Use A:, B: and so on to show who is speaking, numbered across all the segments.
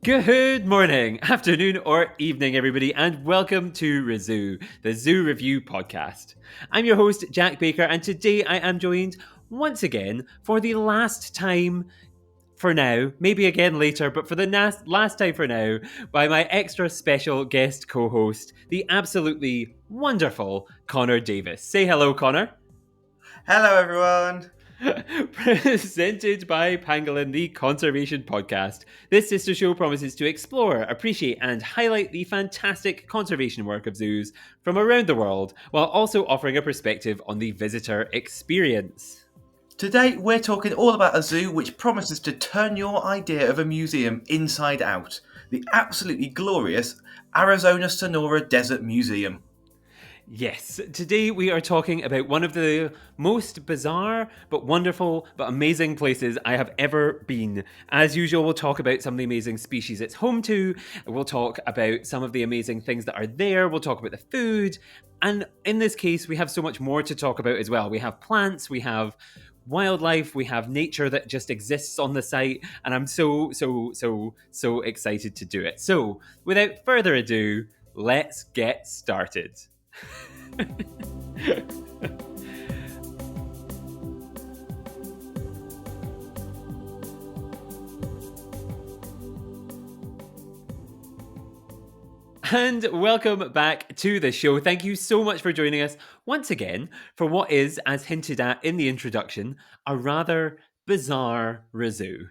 A: Good morning, afternoon, or evening, everybody, and welcome to ReZOO, the Zoo Review podcast. I'm your host, Jack Baker, and today I am joined once again for the last time for now, maybe again later, but for the last time for now, by my extra special guest co host, the absolutely wonderful Connor Davies. Say hello, Connor.
B: Hello, everyone.
A: Presented by Pangolin, the Conservation Podcast. This sister show promises to explore, appreciate, and highlight the fantastic conservation work of zoos from around the world, while also offering a perspective on the visitor experience.
B: Today, we're talking all about a zoo which promises to turn your idea of a museum inside out, the absolutely glorious Arizona-Sonora Desert Museum.
A: Yes, today we are talking about one of the most bizarre, but wonderful, but amazing places I have ever been. As usual, we'll talk about some of the amazing species it's home to, we'll talk about some of the amazing things that are there, we'll talk about the food, and in this case, we have so much more to talk about as well. We have plants, we have wildlife, we have nature that just exists on the site, and I'm so excited to do it. So, without further ado, let's get started. And welcome back to the show. Thank you so much for joining us once again for what is, as hinted at in the introduction, a rather bizarre ReZOO.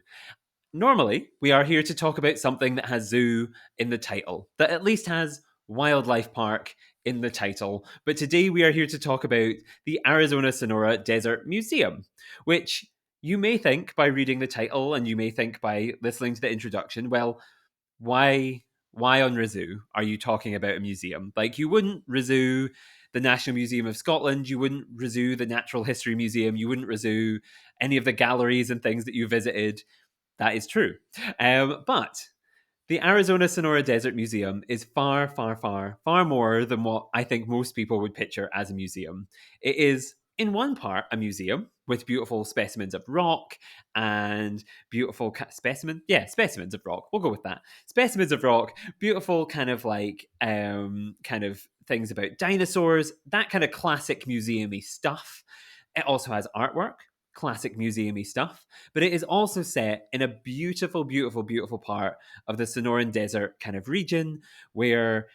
A: Normally, we are here to talk about something that has zoo in the title, that at least has wildlife park in the title. But today we are here to talk about the Arizona-Sonora Desert Museum, which you may think by reading the title and you may think by listening to the introduction, well, why on ReZOO are you talking about a museum? Like, you wouldn't ReZOO the National Museum of Scotland, you wouldn't ReZOO the Natural History Museum, you wouldn't ReZOO any of the galleries and things that you visited. That is true. But the Arizona Sonora Desert Museum is far more than what I think most people would picture as a museum. It is, in one part, a museum with beautiful specimens of rock and beautiful specimens of rock. We'll go with that. Specimens of rock, beautiful kind of kind of things about dinosaurs, that kind of classic museumy stuff. It also has artwork, classic museumy stuff, but it is also set in a beautiful part of the Sonoran Desert kind of region where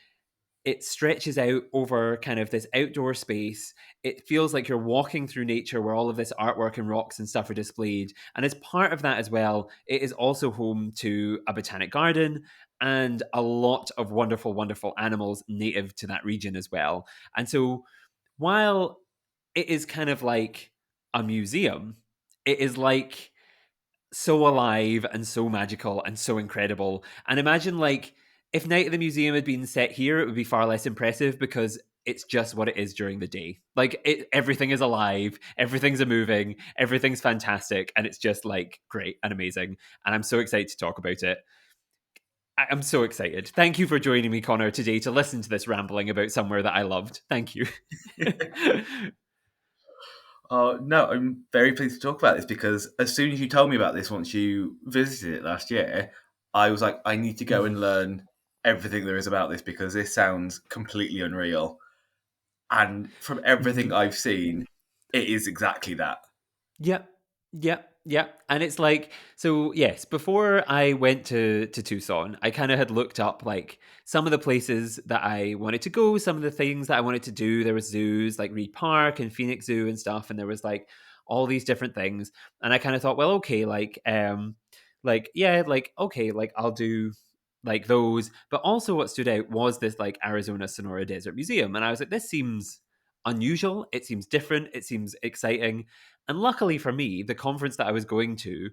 A: it stretches out over kind of this outdoor space. It feels like you're walking through nature where all of this artwork and rocks and stuff are displayed. And as part of that as well, it is also home to a botanic garden and a lot of wonderful animals native to that region as well. And so while it is kind of like a museum, it is like so alive and so magical and so incredible. And imagine, like, if Night at the Museum had been set here, it would be far less impressive because it's just what it is during the day. Like, everything is alive, everything's a moving, everything's fantastic, and it's just like great and amazing. And I'm so excited to talk about it. I'm so excited. Thank you for joining me, Connor, today to listen to this rambling about somewhere that I loved. Thank you.
B: No, I'm very pleased to talk about this because as soon as you told me about this once you visited it last year, I was like, I need to go and learn everything there is about this because this sounds completely unreal. And from everything
A: Mhm.
B: I've seen, it is exactly that.
A: Yep. Yep. And it's like, so yes, before I went to Tucson, I kind of had looked up like some of the places that I wanted to go, some of the things that I wanted to do. There was zoos like Reed Park and Phoenix Zoo and stuff, and there was like all these different things. And I kind of thought, well, okay, like yeah, like okay, like I'll do like those. But also what stood out was this like Arizona Sonora Desert Museum. And I was like, this seems unusual, it seems different, it seems exciting. And luckily for me, the conference that I was going to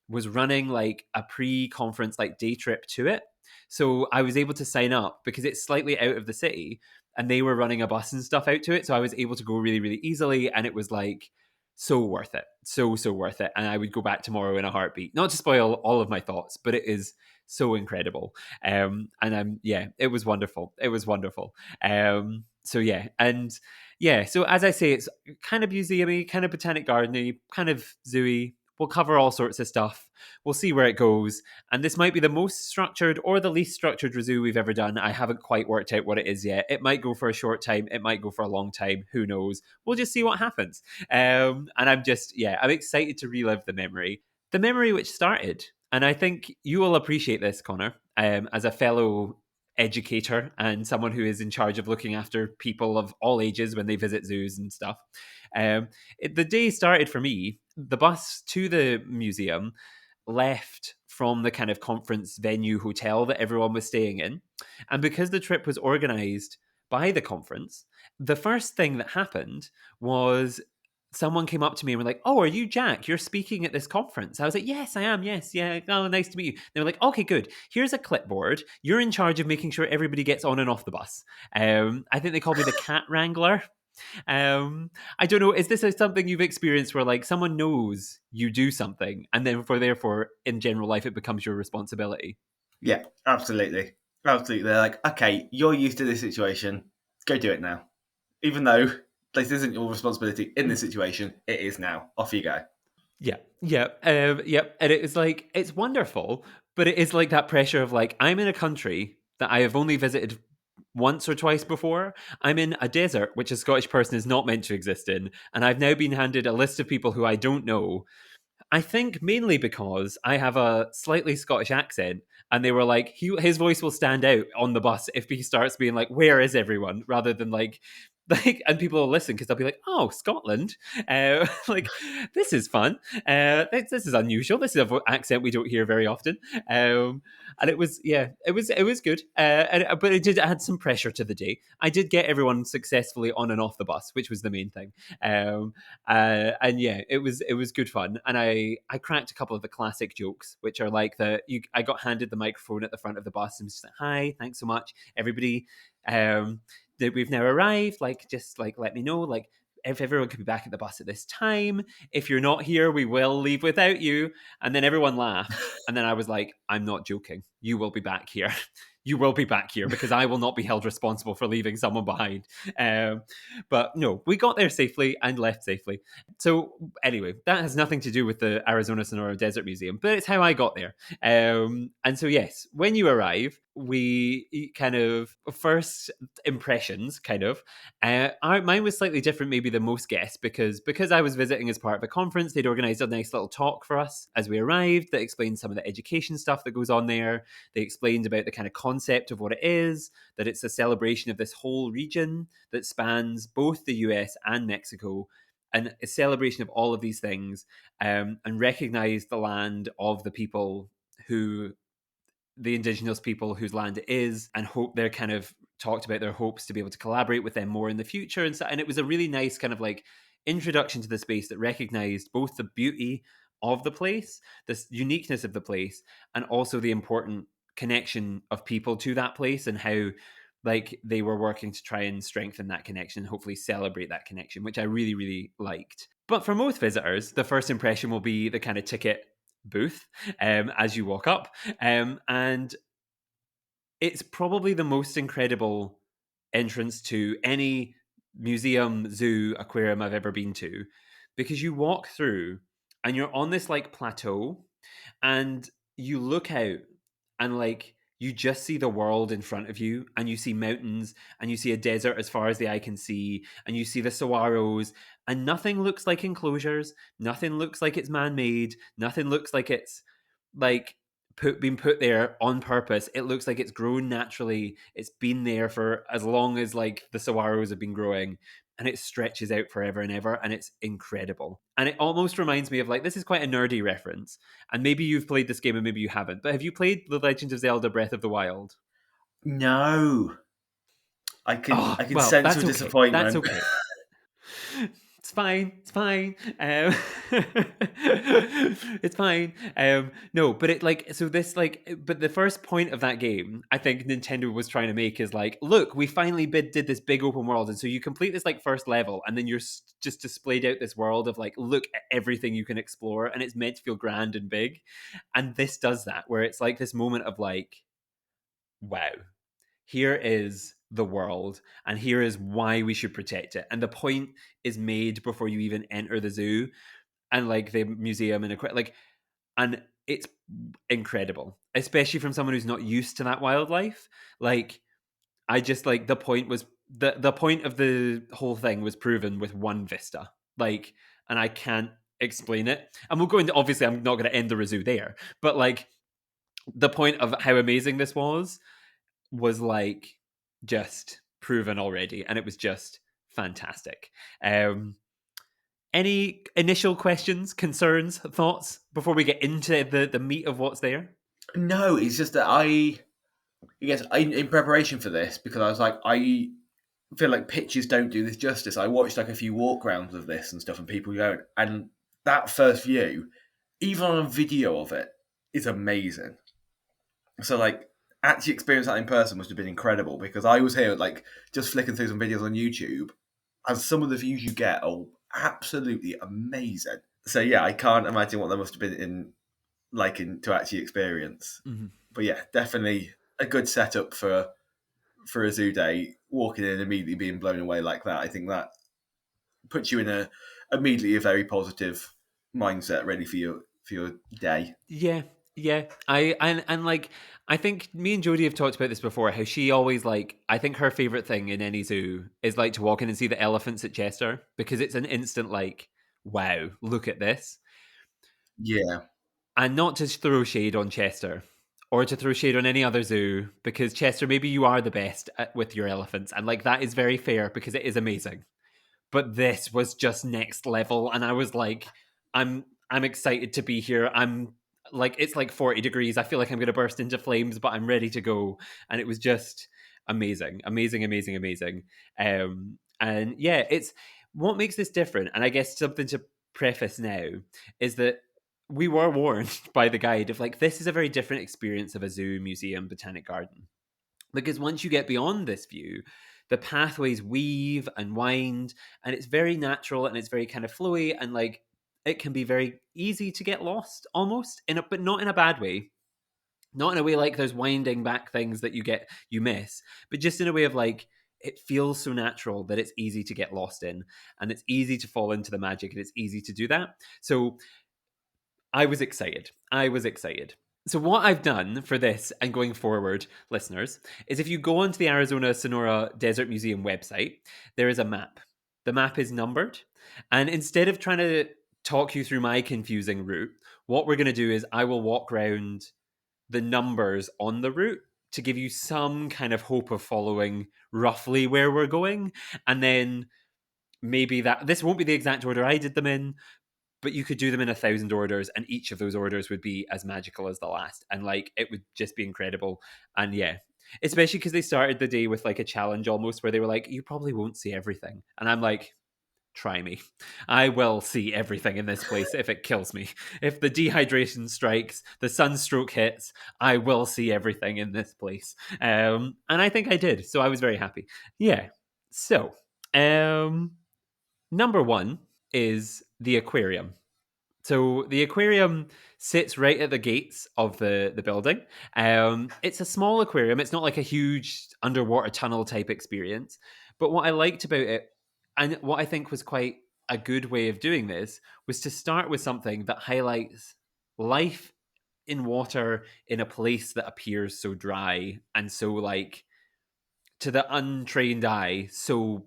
A: was running like a pre-conference like day trip to it. So I was able to sign up because it's slightly out of the city and they were running a bus and stuff out to it. So I was able to go really easily and it was like so worth it. So worth it. And I would go back tomorrow in a heartbeat. Not to spoil all of my thoughts, but it is so incredible. And yeah, it was wonderful. It was wonderful. So yeah, so as I say, it's kind of museumy, kind of botanic gardeny, kind of zooey, We'll cover all sorts of stuff. We'll see where it goes. And this might be the most structured or the least structured ReZOO we've ever done. I haven't quite worked out what it is yet. It might go for a short time. It might go for a long time. Who knows? We'll just see what happens. And I'm excited to relive the memory. The memory which started. And I think you will appreciate this, Connor, as a fellow educator and someone who is in charge of looking after people of all ages when they visit zoos and stuff. The day started for me. The bus to the museum left from the kind of conference venue hotel that everyone was staying in. And because the trip was organized by the conference, the first thing that happened was someone came up to me and were like, "Oh, are you Jack? You're speaking at this conference." I was like, "Yes, I am. Yes, yeah. Oh, nice to meet you." They were like, "Okay, good. Here's a clipboard. You're in charge of making sure everybody gets on and off the bus." I think they called me the cat wrangler. I don't know. Is this something you've experienced where like someone knows you do something, and then therefore in general life it becomes your responsibility?
B: Yeah, absolutely. Absolutely. They're like, okay, you're used to this situation. Go do it now. Even though this isn't your responsibility in this situation, it is now. Off you go.
A: Yeah, yeah, yep. And it is like it's wonderful, but it is like that pressure of like I'm in a country that I have only visited once or twice before. I'm in a desert which a Scottish person is not meant to exist in, and I've now been handed a list of people who I don't know. I think mainly because I have a slightly Scottish accent, and they were like, his voice will stand out on the bus if he starts being like, "Where is everyone?" rather than and people will listen because they'll be like, "Oh, Scotland, like this is fun. This is unusual. This is an accent we don't hear very often." And it was good. But it did add some pressure to the day. I did get everyone successfully on and off the bus, which was the main thing. Um, and yeah, it was good fun, and I cracked a couple of the classic jokes, which are like I got handed the microphone at the front of the bus and was just like, "Hi, thanks so much, everybody. Um, that we've now arrived. Like, just like let me know. Like, if everyone could be back at the bus at this time. If you're not here, we will leave without you." And then everyone laughed, and then I was like, "I'm not joking. You will be back here." You will be back here because I will not be held responsible for leaving someone behind. Um, but no, we got there safely and left safely. So anyway, that has nothing to do with the Arizona-Sonora Desert Museum, but it's how I got there. And so yes, when you arrive, we kind of first impressions, kind of. Mine was slightly different, maybe than most guests, because I was visiting as part of a conference. They'd organised a nice little talk for us as we arrived that explained some of the education stuff that goes on there. They explained about the kind of concept of what it is, that it's a celebration of this whole region that spans both the US and Mexico, and a celebration of all of these things, and recognize the land of the people who the indigenous people whose land it is, and hope they're kind of talked about their hopes to be able to collaborate with them more in the future. And it was a really nice kind of like introduction to the space that recognized both the beauty of the place, this uniqueness of the place, and also the important connection of people to that place, and how like they were working to try and strengthen that connection, hopefully celebrate that connection, which I really, really liked. But for most visitors, the first impression will be the kind of ticket booth as you walk up. And it's probably the most incredible entrance to any museum, zoo, aquarium I've ever been to, because you walk through and you're on this like plateau, and you look out, and like you just see the world in front of you, and you see mountains, and you see a desert as far as the eye can see, and you see the saguaros, and nothing looks like enclosures, nothing looks like it's man-made, nothing looks like it's like been put there on purpose. It looks like it's grown naturally. It's been there for as long as like the saguaros have been growing, and it stretches out forever and ever, and it's incredible. And it almost reminds me of like, this is quite a nerdy reference, and maybe you've played this game and maybe you haven't, but have you played The Legend of Zelda Breath of the Wild?
B: No, I
A: Oh,
B: can
A: well,
B: sense
A: that's
B: your
A: okay. That's
B: disappointment.
A: okay. It's fine. It's fine. It's fine. No, but it like so this like but the first point of that game, I think Nintendo was trying to make is like, look, we finally did this big open world, and so you complete this like first level, and then you're just displayed out this world of like, look at everything you can explore, and it's meant to feel grand and big, and this does that, where it's like this moment of like, wow, here is the world, and here is why we should protect it, and the point is made before you even enter the zoo. and like the museum and like, and it's incredible, especially from someone who's not used to that wildlife. Like, I just like the point was the point of the whole thing was proven with one vista. Like, and I can't explain it. And we'll go into, obviously I'm not going to end the ReZOO there, but like the point of how amazing this was like just proven already, and it was just fantastic. Any initial questions, concerns, thoughts before we get into the meat of what's there?
B: No, it's just that in preparation for this, because I was like, I feel like pictures don't do this justice. I watched like a few walk rounds of this and stuff, and people going, and that first view, even on a video of it, is amazing. So like actually experience that in person must have been incredible, because I was here like just flicking through some videos on YouTube, and some of the views you get are absolutely amazing. So yeah, I can't imagine what there must have been to actually experience.
A: Mhm.
B: But yeah, definitely a good setup for a zoo day. Walking in and immediately being blown away like that, I think that puts you in a immediately a very positive mindset, ready for your day.
A: Yeah, yeah. And like I think me and Jodie have talked about this before. How she always like I think her favorite thing in any zoo is like to walk in and see the elephants at Chester, because it's an instant like, wow, look at this.
B: Yeah,
A: And not to throw shade on Chester or to throw shade on any other zoo, because Chester, maybe you are the best with your elephants, and like that is very fair because it is amazing. But this was just next level, and I was like, I'm excited to be here. I'm like, it's like 40 degrees. I feel like I'm going to burst into flames, but I'm ready to go. And it was just amazing, amazing, amazing, amazing. And yeah, it's what makes this different. And I guess something to preface now is that we were warned by the guide of like, this is a very different experience of a zoo, museum, botanic garden, because once you get beyond this view, the pathways weave and wind, and it's very natural and it's very kind of flowy, and like it can be very easy to get lost almost in a, but not in a bad way, not in a way like those winding back things that you miss, but just in a way of like, it feels so natural that it's easy to get lost in, and it's easy to fall into the magic, and it's easy to do that. So I was excited. I was excited. So, what I've done for this and going forward, listeners, is if you go onto the Arizona-Sonora Desert Museum website, there is a map. The map is numbered. And instead of trying to talk you through my confusing route, what we're going to do is I will walk around the numbers on the route to give you some kind of hope of following roughly where we're going. And then maybe that this won't be the exact order I did them in, but you could do them in 1,000 orders, and each of those orders would be as magical as the last, and like it would just be incredible. And yeah, especially because they started the day with like a challenge almost, where they were like, you probably won't see everything, and I'm like, try me. I will see everything in this place if it kills me. If the dehydration strikes, the sunstroke hits, I will see everything in this place. And I think I did, so I was very happy. Yeah. So number one is the aquarium. So the aquarium sits right at the gates of the building. It's a small aquarium. It's not like a huge underwater tunnel type experience. But what I liked about it, and what I think was quite a good way of doing this, was to start with something that highlights life in water in a place that appears so dry and so like, to the untrained eye, so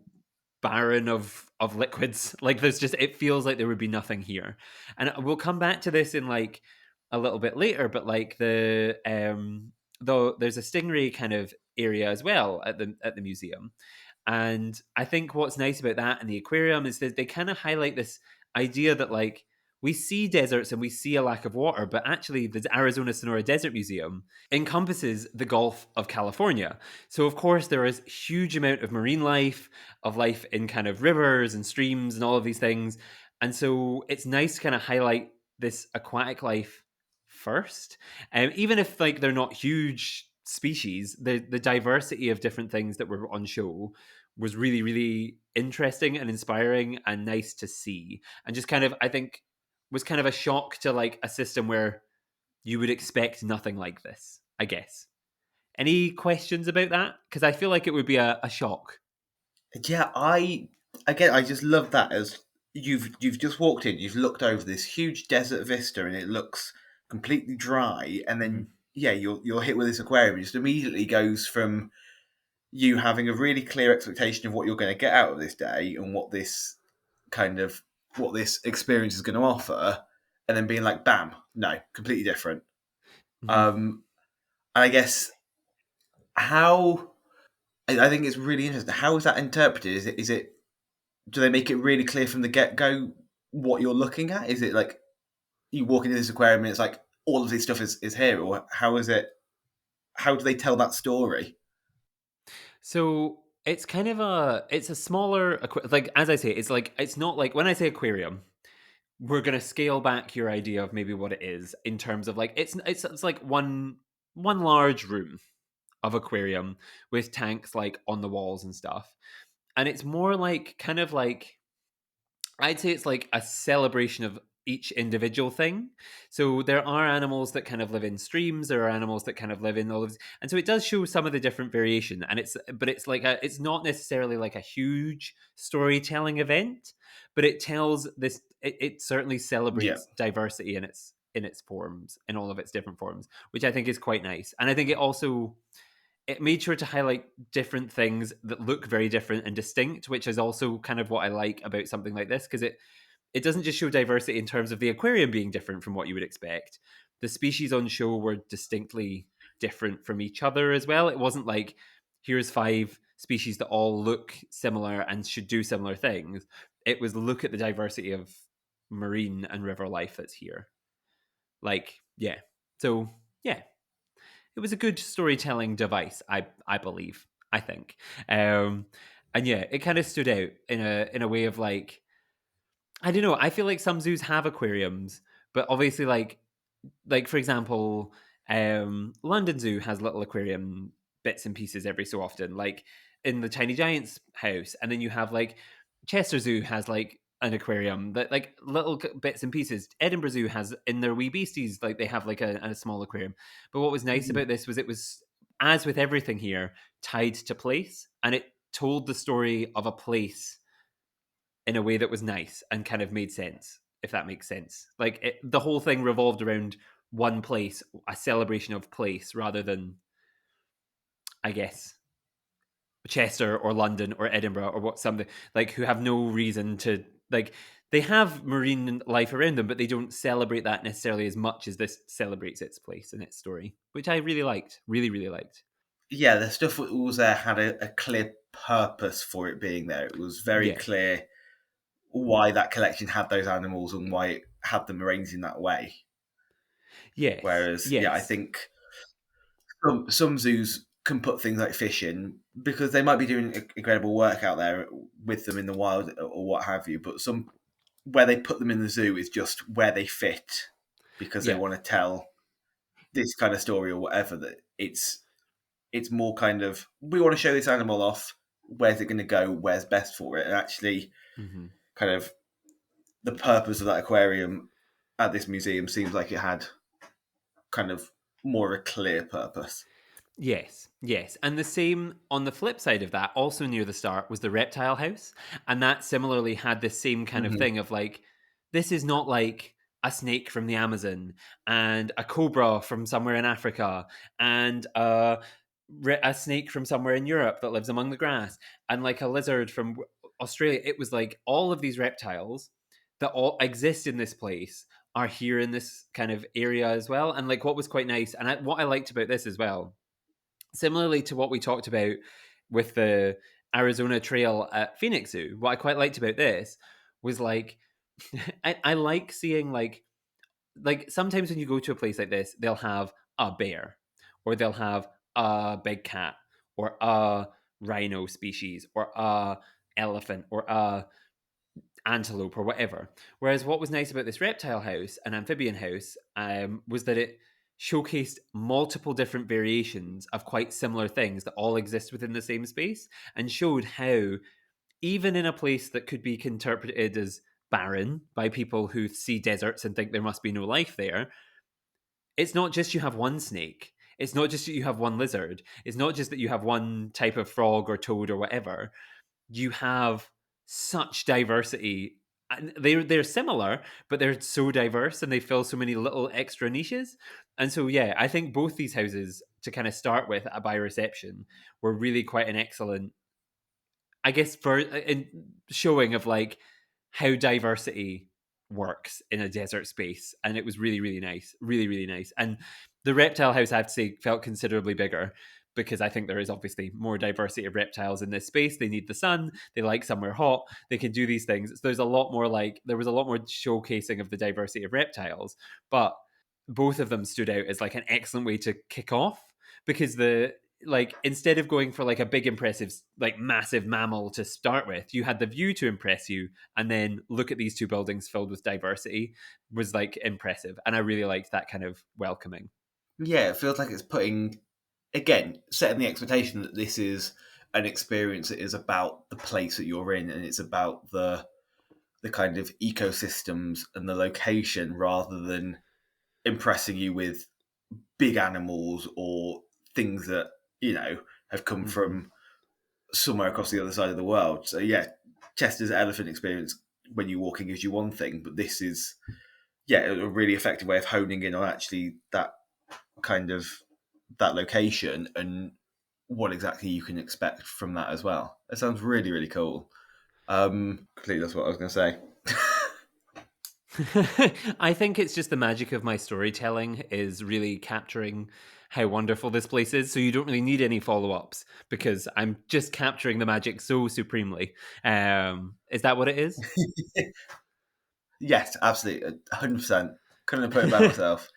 A: barren of liquids. Like there's just, it feels like there would be nothing here. And we'll come back to this in like a little bit later, but like though there's a stingray kind of area as well at the museum. And I think what's nice about that and the aquarium is that they kind of highlight this idea that like, we see deserts and we see a lack of water, but actually the Arizona-Sonora Desert Museum encompasses the Gulf of California. So of course there is huge amount of marine life, of life in kind of rivers and streams and all of these things. And so it's nice to kind of highlight this aquatic life first. Even if like they're not huge species, the diversity of different things that were on show was really, really interesting and inspiring and nice to see. And just kind of, I think, was kind of a shock to like a system where you would expect nothing like this, I guess. Any questions about that? Because I feel like it would be a shock.
B: yeah. I just love that as you've just walked in, you've looked over this huge desert vista, and it looks completely dry, and
A: Mhm.
B: then yeah, you're hit with this aquarium. It just immediately goes from you having a really clear expectation of what you're going to get out of this day and kind of what this experience is going to offer, and then being like, bam, no, completely different.
A: Mhm.
B: Um, and I guess how I think it's really interesting. How is that interpreted? Is it do they make it really clear from the get go what you're looking at? Is it like you walk into this aquarium and it's like all of this stuff is here, or how is it? How do they tell that story?
A: So it's kind of it's a smaller like as I say, it's like it's not like when I say aquarium, we're gonna scale back your idea of maybe what it is in terms of like it's like one large room of aquarium with tanks like on the walls and stuff. And it's more like kind of like I'd say it's like a celebration of each individual thing. So there are animals that kind of live in streams. There are animals that kind of live in all of this, and so it does show some of the different variation. And it's like it's not necessarily like a huge storytelling event, but it tells this. It certainly
B: Yeah,
A: celebrates diversity in its forms, in all of its different forms, which I think is quite nice. And I think it made sure to highlight different things that look very different and distinct, which is also kind of what I like about something like this because it doesn't just show diversity in terms of the aquarium being different from what you would expect. The species on show were distinctly different from each other as well. It wasn't like here's five species that all look similar and should do similar things. It was look at the diversity of marine and river life that's here. Like, yeah. So, yeah, it was a good storytelling device, I believe, I think. Um and yeah, it kind of stood out in a way of like I don't know. I feel like some zoos have aquariums, but obviously, like for example, London Zoo has little aquarium bits and pieces every so often, like in the Tiny Giants house, and then you have like Chester Zoo has like an aquarium that like little bits and pieces. Edinburgh Zoo has in their wee beasties like they have like a small aquarium. But what was nice
B: Mhm.
A: about this was it was as with everything here tied to place, and it told the story of a place in a way that was nice and kind of made sense, if that makes sense. Like the whole thing revolved around one place, a celebration of place, rather than, I guess, Chester or London or Edinburgh or what something like who have no reason to like. They have marine life around them, but they don't celebrate that necessarily as much as this celebrates its place and its story, which I really liked. Really, really liked.
B: Yeah, the stuff that was there had a clear purpose for it being there. It was very
A: Yeah.
B: clear why that collection had those animals and why it had them arranged in that way.
A: Yes.
B: Whereas, yeah, I
A: Yes.
B: think some zoos can put things like fish in because they might be doing incredible work out there with them in the wild or what have you. But some where they put them in the zoo is just where they fit because they
A: Yeah.
B: want to tell this kind of story or whatever. That it's more kind of we want to show this animal off. Where's it going to go? Where's best for it? And actually,
A: Hmm.
B: kind of the purpose of that aquarium at this museum seems like it had kind of more of a clear purpose.
A: Yes, yes. And the same on the flip side of that, also near the start, was the reptile house. And that similarly had the same kind of
B: Hmm.
A: thing of like, this is not like a snake from the Amazon and a cobra from somewhere in Africa and a snake from somewhere in Europe that lives among the grass and like a lizard from Australia. It was like all of these reptiles that all exist in this place are here in this kind of area as well. And like what was quite nice, and what I liked about this as well, similarly to what we talked about with the Arizona Trail at Phoenix Zoo, what I quite liked about this was like I like seeing like sometimes when you go to a place like this, they'll have a bear, or they'll have a big cat, or a rhino species, or a elephant, or a antelope or whatever. Whereas what was nice about this reptile house and amphibian house was that it showcased multiple different variations of quite similar things that all exist within the same space and showed how, even in a place that could be interpreted as barren by people who see deserts and think there must be no life there, it's not just you have one snake. It's not just that you have one lizard. It's not just that you have one type of frog or toad or whatever. You have such diversity they're similar, but they're so diverse and they fill so many little extra niches. And so yeah, I think both these houses to kind of start with by reception were really quite an excellent, I guess, for in showing of like how diversity works in a desert space, and it was really really nice, really really nice. And the reptile house, I have to say, felt considerably bigger because I think there is obviously more diversity of reptiles in this space. They need the sun, they like somewhere hot, they can do these things. So there's a lot more, like there was a lot more showcasing of the diversity of reptiles, but both of them stood out as like an excellent way to kick off because the like instead of going for like a big impressive like massive mammal to start with, you had the view to impress you, and then look at these two buildings filled with diversity was like impressive, and I really liked that kind of welcoming.
B: Yeah, it feels like it's putting, again, setting the expectation that this is an experience that is about the place that you're in, and it's about the kind of ecosystems and the location rather than impressing you with big animals or things that, have come
A: Mm-hmm.
B: from somewhere across the other side of the world. So yeah, Chester's elephant experience when you're walking gives you one thing, but this is, yeah, a really effective way of honing in on actually that kind of that location and what exactly you can expect from that as well. It sounds really, really cool. Completely, that's what I was going to say.
A: I think it's just the magic of my storytelling is really capturing how wonderful this place is. So you don't really need any follow ups because I'm just capturing the magic so supremely. Is that what it is?
B: Yes, absolutely, 100%. Couldn't have put it better myself.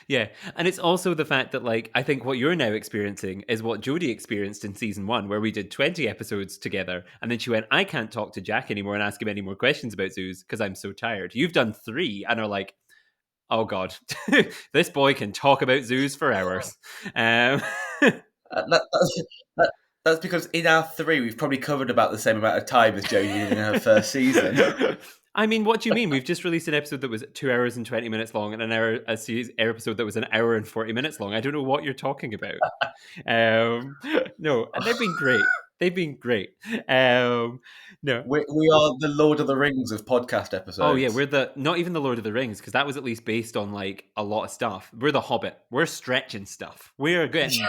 A: Yeah, and it's also the fact that like I think what you're now experiencing is what Jodie experienced in season 1 where we did 20 episodes together and then she went, I can't talk to Jack anymore and ask him any more questions about zoos because I'm so tired. You've done 3 and are like, oh god, this boy can talk about zoos for hours. um,
B: That, that's because in our 3, we've probably covered about the same amount of time as Jodie did in her first season.
A: I mean, what do you mean? We've just released an episode that was 2 hours and 20 minutes long and an hour a series episode that was an hour and 40 minutes long. I don't know what you're talking about. Um, no, and they've been great. They've been great. No.
B: We are the Lord of the Rings of podcast
A: Oh yeah,
B: episodes.
A: we're the not even the Lord of the Rings because that was at least based on like a lot of stuff. We're the Hobbit. We're stretching stuff. We're getting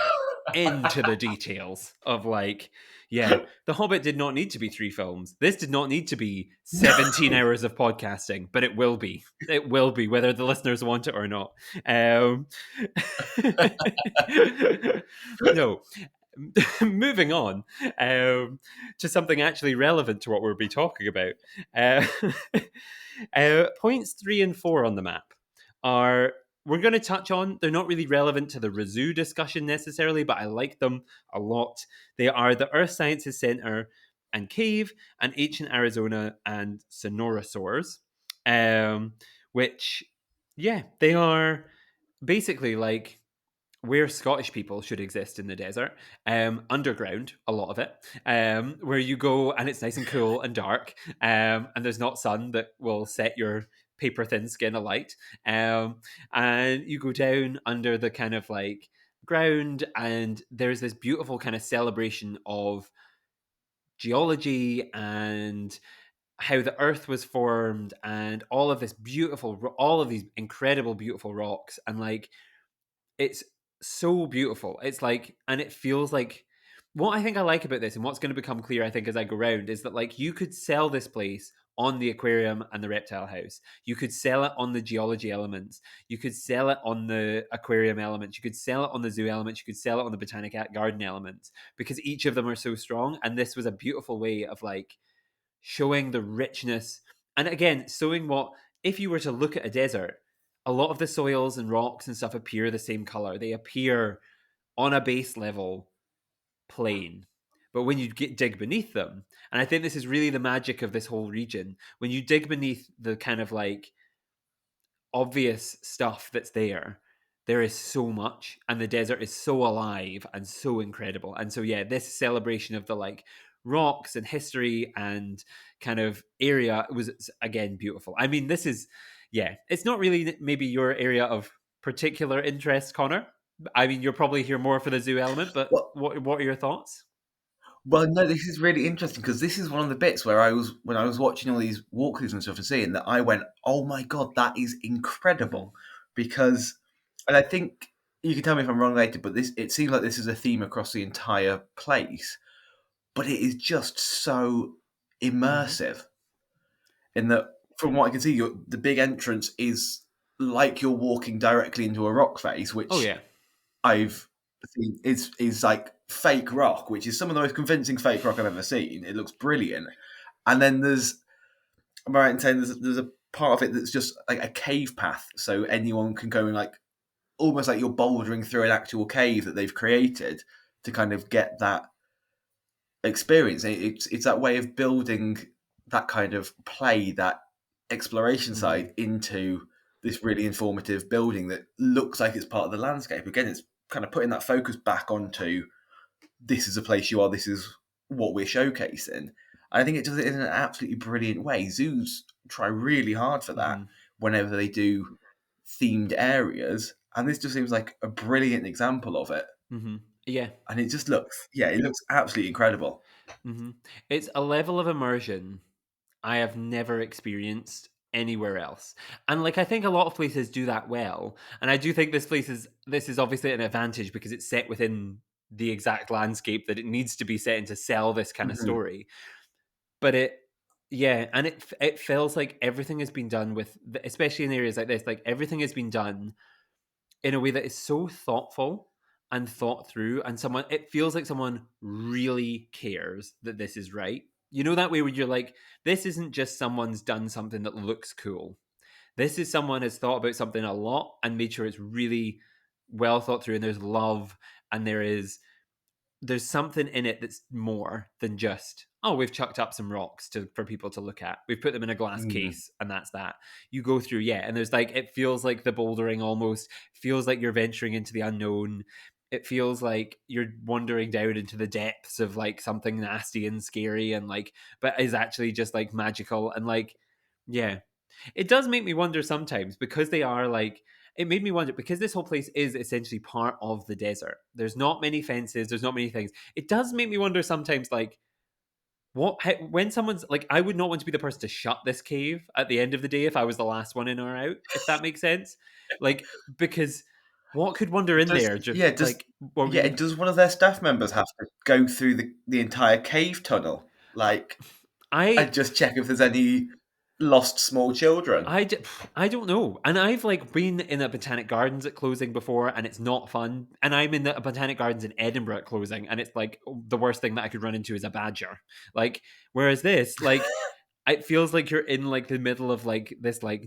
A: into the details of like, yeah, the Hobbit did not need to be 3 films. This did not need to be 17 hours of podcasting, but it will be. It will be whether the listeners want it or not. Um, no, moving on to something actually relevant to what we'll be talking about. Uh, points 3 and 4 on the map are we're going to touch on. They're not really relevant to the ReZOO discussion necessarily, but I like them a lot. They are the Earth Sciences Center and Cave and Ancient Arizona and Sonora Source, which, yeah, they are basically like where Scottish people should exist in the desert, underground, a lot of it, where you go and it's nice and cool and dark, and there's not sun that will set your paper thin skin alight. And you go down under the kind of like ground, and there's this beautiful kind of celebration of geology and how the earth was formed and all of this beautiful all of these incredible beautiful rocks and like it's so beautiful. It's like, and it feels like what I think I like about this, and what's going to become clear, I think, as I go around, is that like you could sell this place on the aquarium and the reptile house. You could sell it on the geology elements. You could sell it on the aquarium elements. You could sell it on the zoo elements. You could sell it on the botanical garden elements because each of them are so strong. And this was a beautiful way of like showing the richness. And again, showing what, if you were to look at a desert, a lot of the soils and rocks and stuff appear the same color. They appear on a base level plain. But when you dig beneath them, and I think this is really the magic of this whole region, when you dig beneath the kind of like obvious stuff that's there, there is so much, and the desert is so alive and so incredible. And so, yeah, this celebration of the like rocks and history and kind of area was again beautiful. I mean, this is, yeah, it's not really maybe your area of particular interest, Connor. I mean, you'll probably hear more for the zoo element, but
B: Well,
A: what are your thoughts?
B: Well, no, this is really interesting because this is one of the bits where when I was watching all these walkthroughs and stuff and seeing that, I went, "Oh my god, that is
A: Hmm.
B: incredible!" Because, and I think you can tell me if I'm wrong later, but this it seems like this is a theme across the entire place, but it is just so
A: Hmm.
B: immersive in that. From what I can see, the big entrance is like you're walking directly into a rock face,
A: Oh
B: which
A: yeah.
B: I've seen is like fake rock, which is some of the most convincing fake rock I've ever seen. It looks brilliant. And then am I right in saying there's a part of it that's just like a cave path, so anyone can go and like almost like you're bouldering through an actual cave that they've created to kind of get that experience. It's that way of building that kind of play, that exploration
A: Hmm.
B: side into this really informative building that looks like it's part of the landscape. Again, it's kind of putting that focus back onto this is a place you are, this is what we're showcasing. I think it does it in an absolutely brilliant way. Zoos try really hard for that
A: Hmm.
B: whenever they do themed areas, and this just seems like a brilliant example of it.
A: Hmm. Yeah.
B: And it just looks, yeah, it looks absolutely incredible.
A: Hmm. It's a level of immersion I have never experienced anywhere else. And like I think a lot of places do that well. And I do think this is obviously an advantage because it's set within the exact landscape that it needs to be set in to sell this kind of
B: Mhm.
A: story. But it yeah, and it feels like everything has been done with especially in areas like this, like everything has been done in a way that is so thoughtful and thought through, and someone it feels like someone really cares that this is right. You know that way where you're like, this isn't just someone's done something that looks cool. This is someone has thought about something a lot and made sure it's really well thought through, and there's love, and there's something in it that's more than just, oh, we've chucked up some rocks for people to look at, we've put them in a glass
B: Mhm.
A: case, and that's that. You go through, yeah, and there's like, it feels like the bouldering almost feels like you're venturing into the unknown. It feels like you're wandering down into the depths of like something nasty and scary and like, but is actually just like magical and like, yeah, it does make me wonder sometimes because they are like, it made me wonder because this whole place is essentially part of the desert. There's not many fences, there's not many things. It does make me wonder sometimes like when someone's like, I would not want to be the person to shut this cave at the end of the day if I was the last one in or out, if that makes sense. Like, because what could wander in
B: Does
A: there? Just
B: yeah, does
A: like, what were
B: yeah,
A: you?
B: does one of their staff members have to go through the entire cave tunnel, like,
A: I
B: and just check if there's any lost small children?
A: I, d- I don't know. And I've like been in a Botanic Gardens at closing before and it's not fun. And I'm in the Botanic Gardens in Edinburgh at closing and it's like the worst thing that I could run into is a badger. Like whereas this like it feels like you're in like the middle of like this like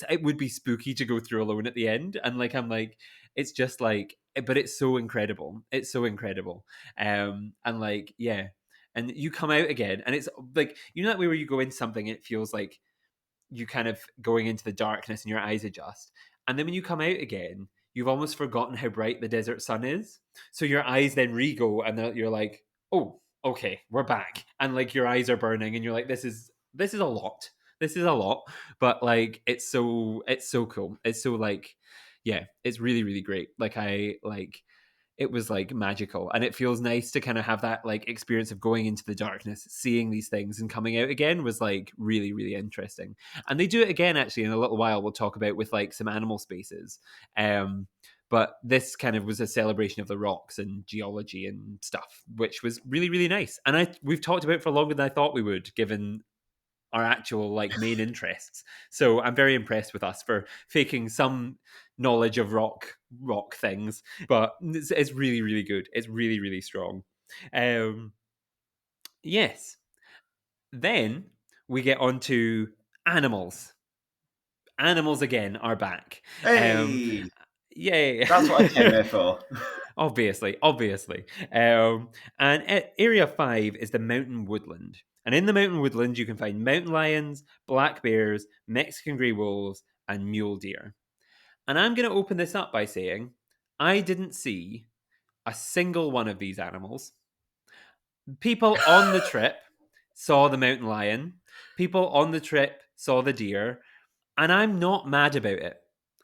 A: it would be spooky to go through alone at the end and like I'm like it's just like but it's so incredible. It's so incredible. And like yeah. And you come out again and it's like you know that way where you go into something and it feels like you kind of going into the darkness and your eyes adjust. And then when you come out again, you've almost forgotten how bright the desert sun is. So your eyes then re-go and then you're like, oh, okay, we're back. And like your eyes are burning and you're like, this is a lot. This is a lot. But like it's so cool. It's so like yeah, it's really, really great. Like I like it was like magical and it feels nice to kind of have that like experience of going into the darkness, seeing these things and coming out again was like really, really interesting. And they do it again actually in a little while we'll talk about with like some animal spaces. um but this kind of was a celebration of the rocks and geology and stuff, which was really, really nice. And we've talked about it for longer than I thought we would, given our actual like main interests. So I'm very impressed with us for faking some knowledge of rock things, but it's really, really good. It's really, really strong. Um, yes. Then we get on to animals. Animals again are back. Um,
B: Hey,
A: yay.
B: that's what I came here for.
A: Obviously. And Area 5 is the mountain woodland. And in the mountain woodland, you can find mountain lions, black bears, Mexican grey wolves, and mule deer. And I'm going to open this up by saying I didn't see a single one of these animals. People on the trip saw the mountain lion, people on the trip saw the deer, and I'm not mad about it.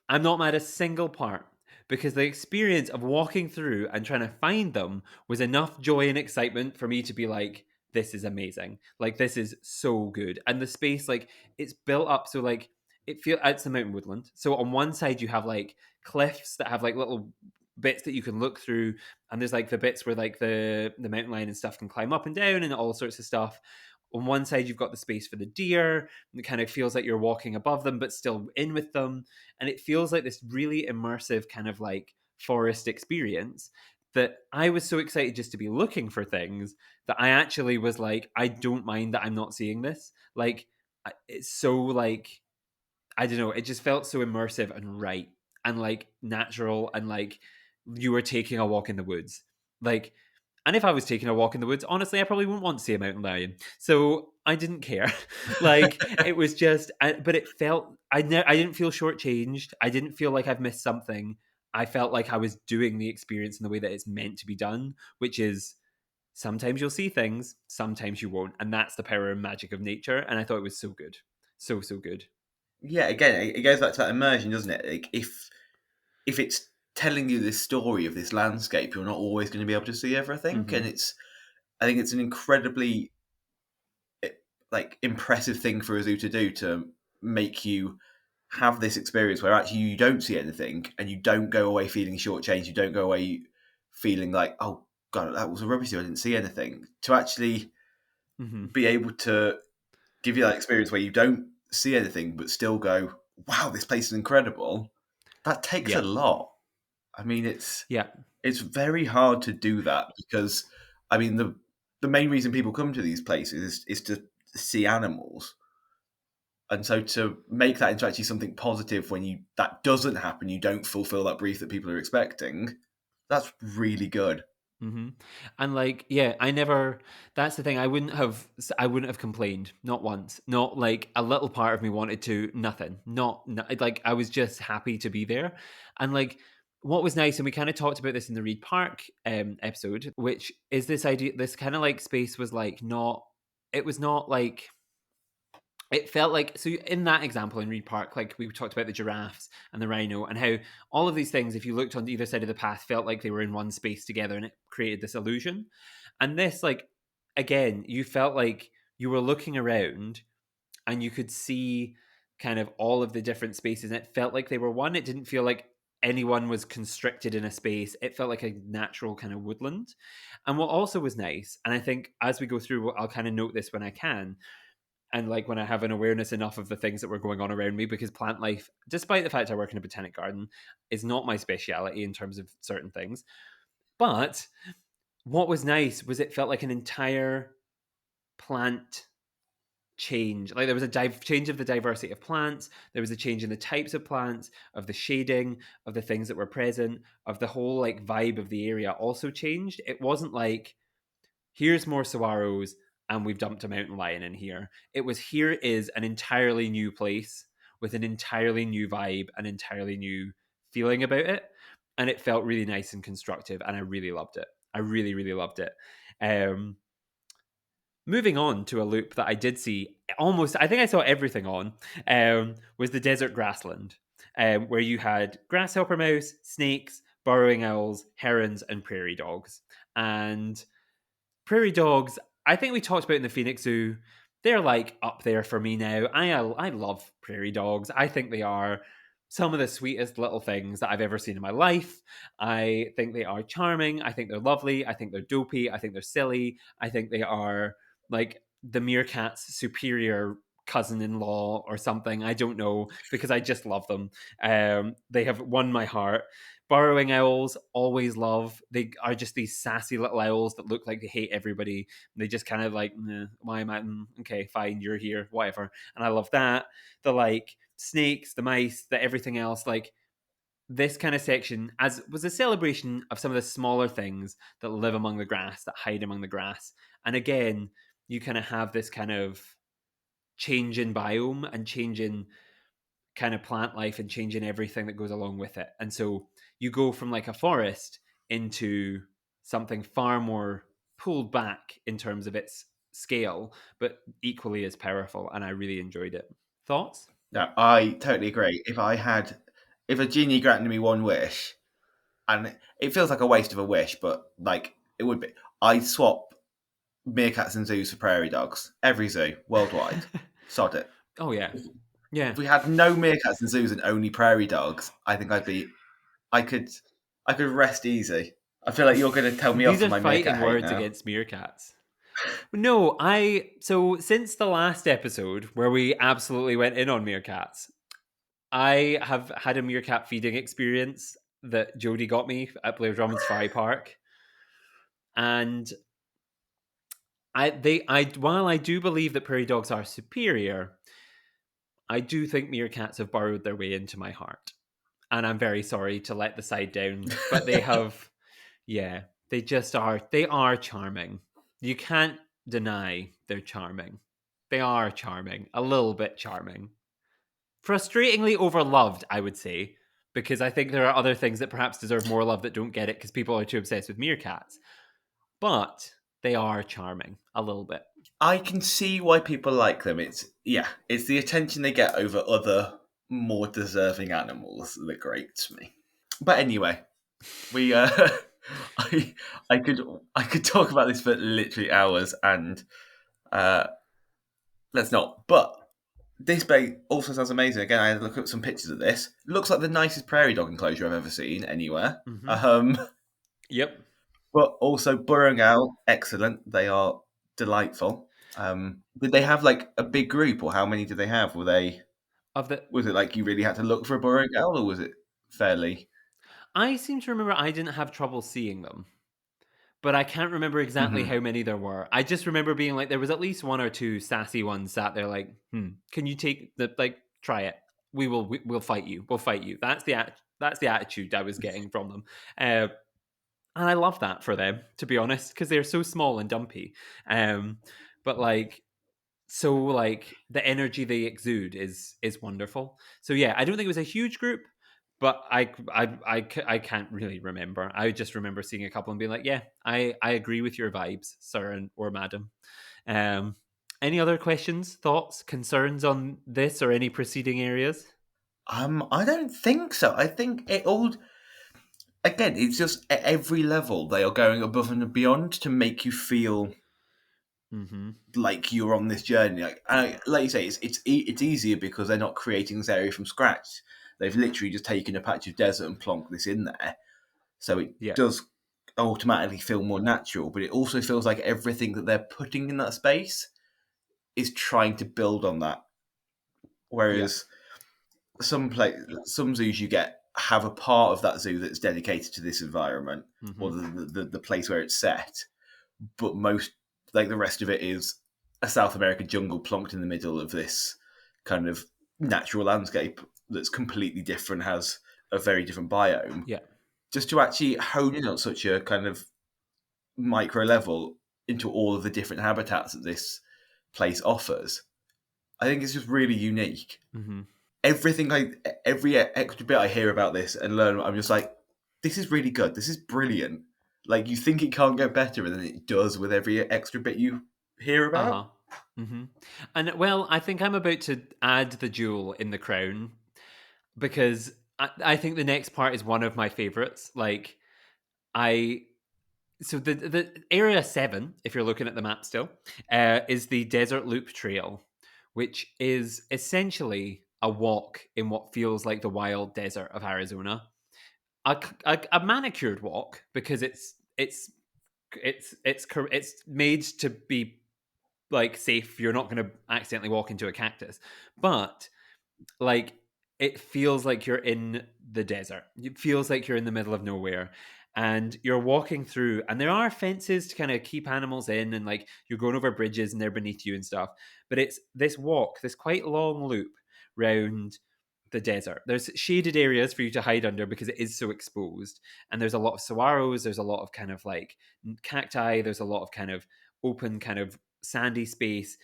A: I'm not mad a single part because the experience of walking through and trying to find them was enough joy and excitement for me to be like, this is amazing. Like, this is so good. And the space, like, it's built up so, like, it's the mountain woodland. So on one side you have like cliffs that have like little bits that you can look through, and there's like the bits where like the mountain lion and stuff can climb up and down and all sorts of stuff. On one side you've got the space for the deer, and it kind of feels like you're walking above them but still in with them, and it feels like this really immersive kind of like forest experience that I was so excited just to be looking for things that I actually was like, I don't mind that I'm not seeing this. Like, it's so like, I don't know, it just felt so immersive and right and like natural, and like you were taking a walk in the woods. Like, and if I was taking a walk in the woods, honestly, I probably wouldn't want to see a mountain lion. So I didn't care. Like, it was just, but it felt, I didn't feel shortchanged. I didn't feel like I've missed something. I felt like I was doing the experience in the way that it's meant to be done, which is sometimes you'll see things, sometimes you won't. And that's the power and magic of nature. And I thought it was so good. So, so good.
B: Yeah, again, it goes back to that immersion, doesn't it? Like, if it's telling you this story of this landscape, you're not always going to be able to see everything, and
A: Hmm.
B: I think it's an incredibly like impressive thing for a zoo to do, to make you have this experience where actually you don't see anything and you don't go away feeling shortchanged. You don't go away feeling like, oh god, that was a rubbish zoo, I didn't see anything. To actually
A: Hmm.
B: be able to give you that experience where you don't see anything but still go, wow, this place is incredible. That takes a
A: Yeah.
B: lot. I mean,
A: Yeah.
B: it's very hard to do that because, I mean, the main reason people come to these places is to see animals, and so to make that into actually something positive when you that doesn't happen, you don't fulfill that brief that people are expecting. That's really good.
A: Hmm. And like, yeah, I never. That's the thing. I wouldn't have complained. Not once. Not like a little part of me wanted to. Nothing. Like I was just happy to be there. And like, what was nice, and we kind of talked about this in the Reed Park episode, which is this idea. This kind of like space was like not. It was not like, it felt like, so in that example in Reed Park, like we talked about the giraffes and the rhino and how all of these things, if you looked on either side of the path, felt like they were in one space together, and it created this illusion. And this, like, again, you felt like you were looking around and you could see kind of all of the different spaces, and it felt like they were one. It didn't feel like anyone was constricted in a space. It felt like a natural kind of woodland. And what also was nice, and I think as we go through, I'll kind of note this when I can, and like when I have an awareness enough of the things that were going on around me, because plant life, despite the fact I work in a botanic garden, is not my speciality in terms of certain things. But what was nice was it felt like an entire plant change. Like, there was a change of the diversity of plants, there was a change in the types of plants, of the shading, of the things that were present, of the whole like vibe of the area also changed. It wasn't like, here's more saguaros and we've dumped a mountain lion in here. It was, here is an entirely new place with an entirely new vibe, an entirely new feeling about it. And it felt really nice and constructive, and I really loved it. I really, really loved it. Um, Moving on to a loop that I did see almost, I think I saw everything on, was the desert grassland, where you had grasshopper mouse, snakes, burrowing owls, herons, and prairie dogs. And prairie dogs, I think we talked about in the Phoenix Zoo. They're like up there for me now. I love prairie dogs. I think they are some of the sweetest little things that I've ever seen in my life. I think they are charming. I think they're lovely. I think they're dopey. I think they're silly. I think they are like the meerkat's superior cousin-in-law or something. I don't know, because I just love them. They have won my heart. Burrowing owls, always love. They are just these sassy little owls that look like they hate everybody. They just kind of like, why am I? Okay, fine, you're here, whatever. And I love that. The like snakes, the mice, the everything else. Like, this kind of section as was a celebration of some of the smaller things that live among the grass, that hide among the grass. And again, you kind of have this kind of change in biome and change in kind of plant life and changing everything that goes along with it. And so you go from like a forest into something far more pulled back in terms of its scale, but equally as powerful. And I really enjoyed it. Thoughts?
B: No, I totally agree. If a genie granted me one wish, and it feels like a waste of a wish, but like it would be. I'd swap meerkats and zoos for prairie dogs. Every zoo worldwide, sod it.
A: Oh yeah,
B: If,
A: yeah.
B: if we had no meerkats and zoos and only prairie dogs, I think I could, I could rest easy. I feel like you're going to tell me off
A: These
B: for
A: are
B: my meerkat
A: fighting
B: hate
A: words
B: now.
A: against meerkats. No, so since the last episode where we absolutely went in on meerkats, I have had a meerkat feeding experience that Jodie got me at Blair Drummond Safari Park, and while I do believe that prairie dogs are superior, I do think meerkats have burrowed their way into my heart, and I'm very sorry to let the side down, but they have. Yeah, they just are. They are charming. You can't deny they're charming. They are charming, a little bit charming. Frustratingly overloved, I would say, because I think there are other things that perhaps deserve more love that don't get it because people are too obsessed with meerkats. But they are charming, a little bit.
B: I can see why people like them. It's the attention they get over other more deserving animals that grates me. But anyway, we I I could I could talk about this for literally hours, and uh, let's not. But this bay also sounds amazing. Again, I had a look at some pictures of this. Looks like the nicest prairie dog enclosure I've ever seen anywhere.
A: Mm-hmm. Yep.
B: But also burrowing out, excellent. They are delightful. Did they have like a big group, or how many did they have?
A: Of the,
B: Was it like you really had to look for a burrowing owl, or was it fairly?
A: I seem to remember I didn't have trouble seeing them, but I can't remember exactly
B: Mhm.
A: how many there were. I just remember being like, there was at least one or two sassy ones sat there, like, can you take the like, try it? We'll fight you. We'll fight you. That's the attitude I was getting from them, uh, and I love that for them, to be honest, because they're so small and dumpy. Um, but like, so like the energy they exude is wonderful. So yeah, I don't think it was a huge group, but I can't really remember. I just remember seeing a couple and being like, yeah, I agree with your vibes, sir and or madam. um any other questions, thoughts, concerns on this or any preceding areas?
B: I don't think so. I think it all again. It's just at every level they are going above and beyond to make you feel
A: Mm-hmm.
B: like you're on this journey. Like you say, it's easier because they're not creating this area from scratch. They've literally just taken a patch of desert and plonked this in there, so it
A: Yeah.
B: does automatically feel more natural. But it also feels like everything that they're putting in that space is trying to build on that.
A: Yeah.
B: Whereas some zoos you get have a part of that zoo that's dedicated to this environment or
A: Mm-hmm.
B: the place where it's set, but most like the rest of it is a South American jungle plonked in the middle of this kind of natural landscape that's completely different, has a very different biome.
A: Yeah.
B: Just to actually hone in on such a kind of micro level into all of the different habitats that this place offers, I think it's just really unique.
A: Mm-hmm.
B: Every extra bit I hear about this and learn, I'm just like, this is really good. This is brilliant. Like you think it can't get better, and then it does with every extra bit you hear
A: Uh-huh.
B: about.
A: Mm-hmm. And well, I think I'm about to add the jewel in the crown because I think the next part is one of my favorites. Like I so the area 7, if you're looking at the map still, is the Desert Loop Trail, which is essentially a walk in what feels like the wild desert of Arizona. A manicured walk because it's made to be like safe. You're not going to accidentally walk into a cactus, but like it feels like you're in the desert. It feels like you're in the middle of nowhere. And you're walking through, and there are fences to kind of keep animals in, and like you're going over bridges and they're beneath you and stuff. But it's this walk, this quite long loop round the desert. There's shaded areas for you to hide under because it is so exposed. And there's a lot of saguaros, there's a lot of kind of like cacti, there's a lot of kind of open, kind of sandy space.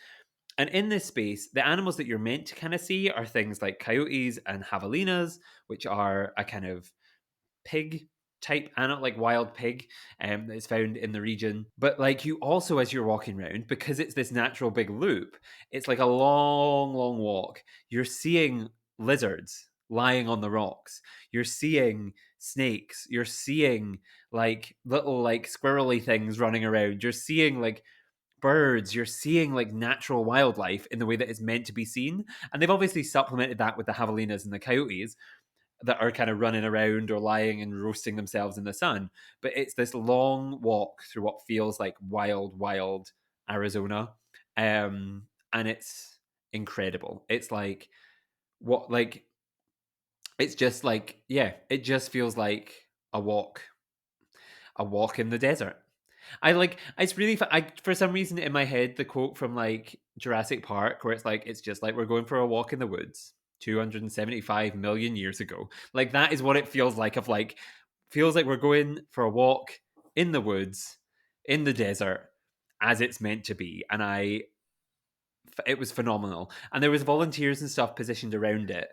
A: And in this space, the animals that you're meant to kind of see are things like coyotes and javelinas, which are a kind of pig type animal, like wild pig, that is found in the region. But like you also, as you're walking around, because it's this natural big loop, it's like a long, long walk. You're seeing lizards lying on the rocks. You're seeing snakes. You're seeing like little like squirrely things running around. You're seeing like birds. You're seeing like natural wildlife in the way that it's meant to be seen. And they've obviously supplemented that with the javelinas and the coyotes that are kind of running around or lying and roasting themselves in the sun. But it's this long walk through what feels like wild, wild Arizona. And it's incredible. It's like what like it's just like yeah, it just feels like a walk, a walk in the desert. I like it's really I for some reason in my head the quote from like Jurassic Park where it's like it's just like we're going for a walk in the woods 275 million years ago. Like that is what it feels like of like feels like we're going for a walk in the woods in the desert as it's meant to be and I it was phenomenal. And there was volunteers and stuff positioned around it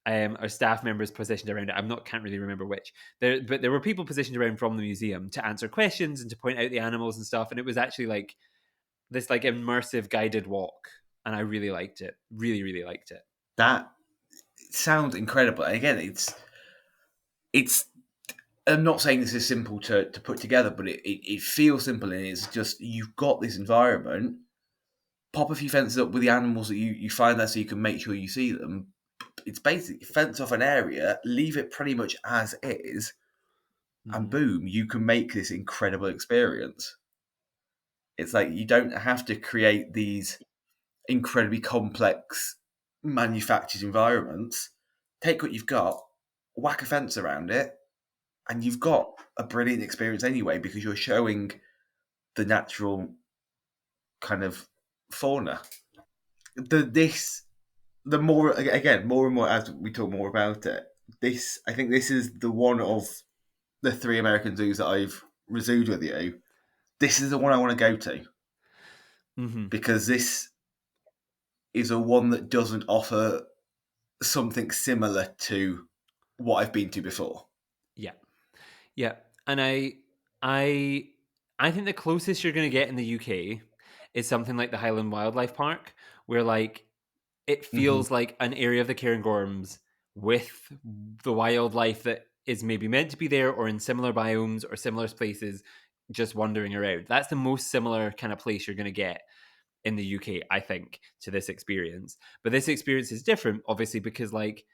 A: or staff members positioned around it. I'm not can't really remember which. But there were people positioned around from the museum to answer questions and to point out the animals and stuff. And it was actually like this like immersive guided walk, and I really liked it. Really, really liked it.
B: That sounds incredible. And again, it's. I'm not saying this is simple to put together, but it feels simple, and it's just you've got this environment. Pop a few fences up with the animals that you find there, so you can make sure you see them. It's basically fence off an area, leave it pretty much as is, and
A: Mm-hmm.
B: boom, you can make this incredible experience. It's like you don't have to create these incredibly complex manufactured environments. Take what you've got, whack a fence around it, and you've got a brilliant experience anyway because you're showing the natural kind of fauna. The more again, more and more as we talk more about it. I think this is the one of the three American zoos that I've ReZOOed with you. This is the one I want to go to
A: Mm-hmm.
B: because this is a one that doesn't offer something similar to what I've been to before.
A: Yeah, yeah, and I, I think the closest you're going to get in the UK is something like the Highland Wildlife Park, where like it
B: Mm-hmm.
A: feels like an area of the Cairngorms with the wildlife that is maybe meant to be there or in similar biomes or similar places just wandering around. That's the most similar kind of place you're going to get in the UK, I think, to this experience. But this experience is different, obviously, because like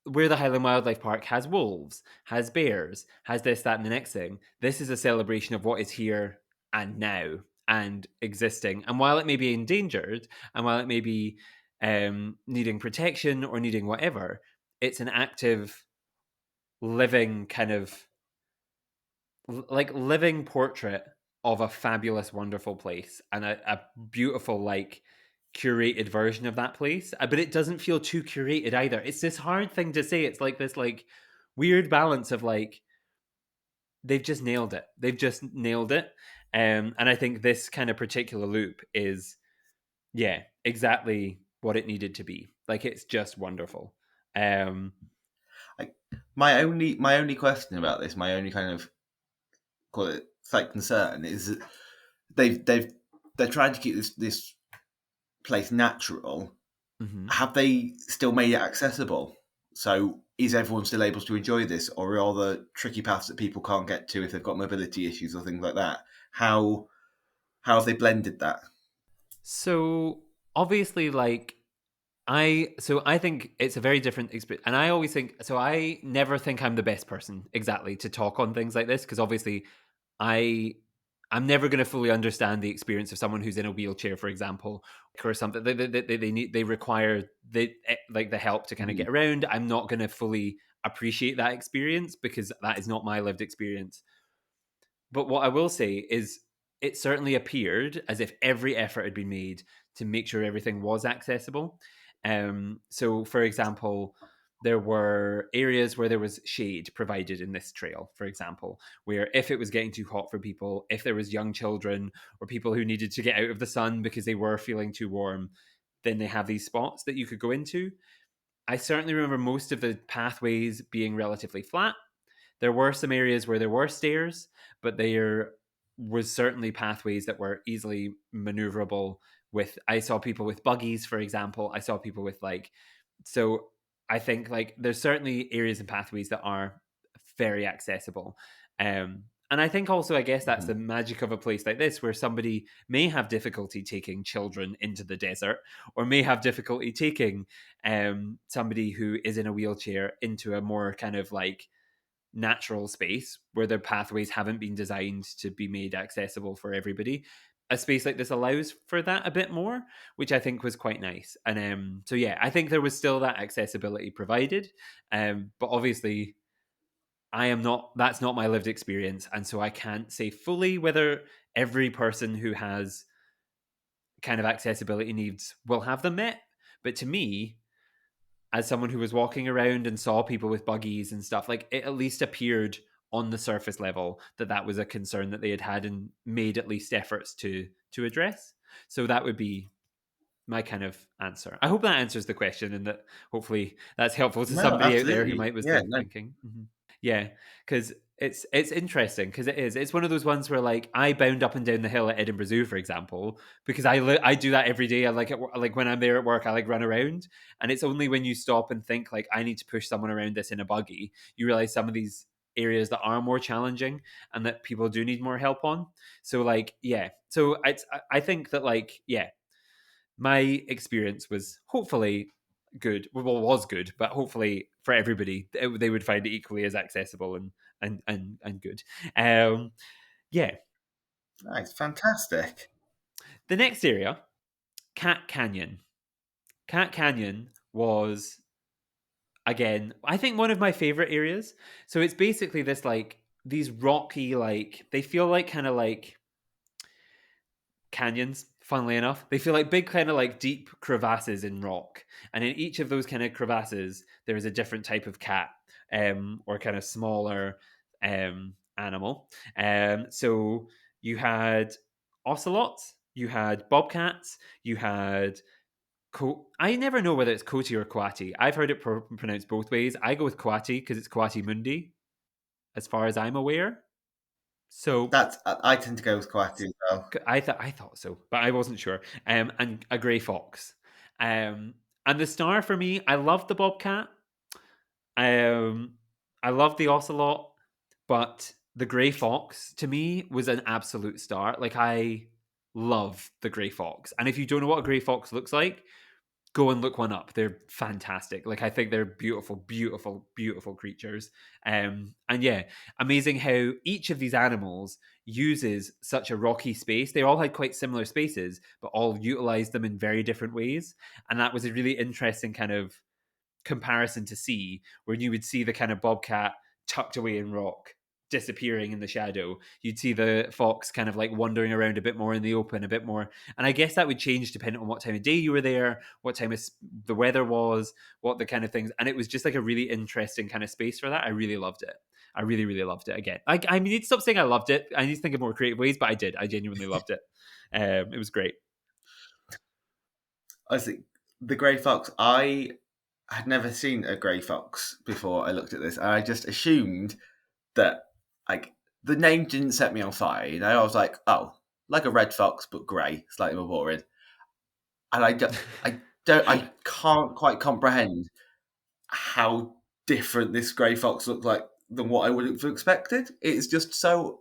A: where the Highland Wildlife Park has wolves, has bears, has this, that, and the next thing. This is a celebration of what is here and now and existing. And while it may be endangered, and while it may be needing protection or needing whatever, it's an active, living kind of like living portrait of a fabulous, wonderful place and a beautiful, like curated version of that place. But it doesn't feel too curated either. It's this hard thing to say. It's like this like weird balance of like they've just nailed it. They've just nailed it. And I think this kind of particular loop is yeah, exactly what it needed to be. Like it's just wonderful. Um
B: Like my only question about this, my only kind of call it slight concern is that they're trying to keep this place natural.
A: mhm.
B: Have they still made it accessible? So is everyone still able to enjoy this, or are there tricky paths that people can't get to if they've got mobility issues or things like that? How have they blended that?
A: So obviously like I think it's a very different experience, and I always think so. I never think I'm the best person exactly to talk on things like this because obviously, I I'm never going to fully understand the experience of someone who's in a wheelchair, for example, or something. They need they require like the help to kind of
B: Mhm.
A: get around. I'm not going to fully appreciate that experience because that is not my lived experience. But what I will say is, it certainly appeared as if every effort had been made to make sure everything was accessible. So, for example, there were areas where there was shade provided in this trail, for example, where if it was getting too hot for people, if there was young children or people who needed to get out of the sun because they were feeling too warm, then they have these spots that you could go into. I certainly remember most of the pathways being relatively flat. There were some areas where there were stairs, but there was certainly pathways that were easily maneuverable with I saw people with buggies, for example. I saw people with like so I think like there's certainly areas and pathways that are very accessible. And I think also, I guess that's the
B: Mhm.
A: magic of a place like this, where somebody may have difficulty taking children into the desert, or may have difficulty taking somebody who is in a wheelchair into a more kind of like natural space where the pathways haven't been designed to be made accessible for everybody. A space like this allows for that a bit more, which I think was quite nice. And so yeah, I think there was still that accessibility provided, but obviously I am not. That's not my lived experience, and so I can't say fully whether every person who has kind of accessibility needs will have them met. But to me, as someone who was walking around and saw people with buggies and stuff, like it at least appeared on the surface level that that was a concern that they had had and made at least efforts to address. So that would be my kind of answer. I hope that answers the question, and that hopefully that's helpful to
B: No,
A: somebody out there who
B: absolutely.
A: might was
B: Yeah, no,
A: thinking. Mhm. Yeah, because it's interesting because it is. It's one of those ones where like I bound up and down the hill at Edinburgh Zoo, for example, because I do that every day. I like it like when I'm there at work, I like run around, and it's only when you stop and think like I need to push someone around this in a buggy, you realize some of these areas that are more challenging and that people do need more help on. So like yeah, so I think that like yeah, my experience was hopefully good. Well, was good, but hopefully for everybody, they would find it equally as accessible and good. Um, yeah.
B: nice, fantastic.
A: The next area, Cat Canyon. Cat Canyon was again, I think one of my favorite areas. So it's basically this like these rocky like they feel like kind of like canyons, funnily enough. They feel like big, kind of like deep crevasses in rock. And in each of those kind of crevasses, there is a different type of cat, or kind of smaller animal. So you had ocelots, you had bobcats, you had. I never know whether it's Coati or Coati. I've heard it pronounced both ways. I go with Coati because it's Coati Mundi, as far as I'm aware. So
B: That's I tend to go with Quacky as well.
A: I thought so, but I wasn't sure. And a grey fox. And the star for me, I love the bobcat. Um, I love the ocelot, but the grey fox to me was an absolute star. Like I love the grey fox, and if you don't know what a grey fox looks like, go and look one up. They're fantastic. Like I think they're beautiful, beautiful, beautiful creatures. And yeah, amazing how each of these animals uses such a rocky space. They all had quite similar spaces, but all utilized them in very different ways. And that was a really interesting kind of comparison to see, where you would see the kind of bobcat tucked away in rock disappearing in the shadow. You'd see the fox kind of like wandering around a bit more in the open, a bit more. And I guess that would change depending on what time of day you were there, what time of the weather was, what the kind of things. And it was just like a really interesting kind of space for that. I really loved it. I really, really loved it. Again, I need to stop saying I loved it. I need to think of more creative ways, but I did. I genuinely loved it. It was great.
B: I think the grey fox. I had never seen a grey fox before I looked at this, and I just assumed that like the name didn't set me on fire. You know, I was like, oh, like a red fox but grey, slightly more boring. And I can't quite comprehend how different this grey fox looked like than what I would have expected. It's just so.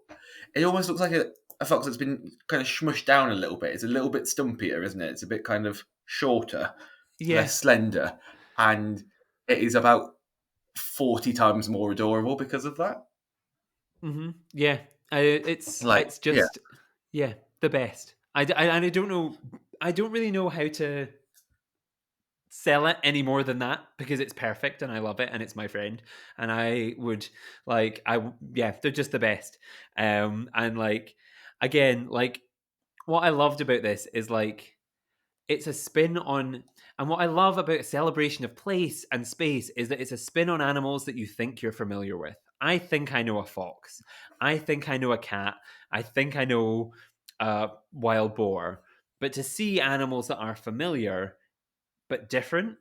B: It almost looks like a fox that's been kind of smushed down a little bit. It's a little bit stumpier, isn't it? It's a bit kind of shorter,
A: Yeah.
B: less slender, and it is about 40 times more adorable because of that.
A: Yeah.
B: Like,
A: It's
B: yeah,
A: just yeah the best. And I don't know. I don't really know how to sell it any more than that because it's perfect and I love it and it's my friend and I would like yeah, they're just the best. And like again, like what I loved about this is like it's a spin on, and what I love about a celebration of place and space is that it's a spin on animals that you think you're familiar with. I think I know a fox. I think I know a cat. I think I know a wild boar. But to see animals that are familiar but different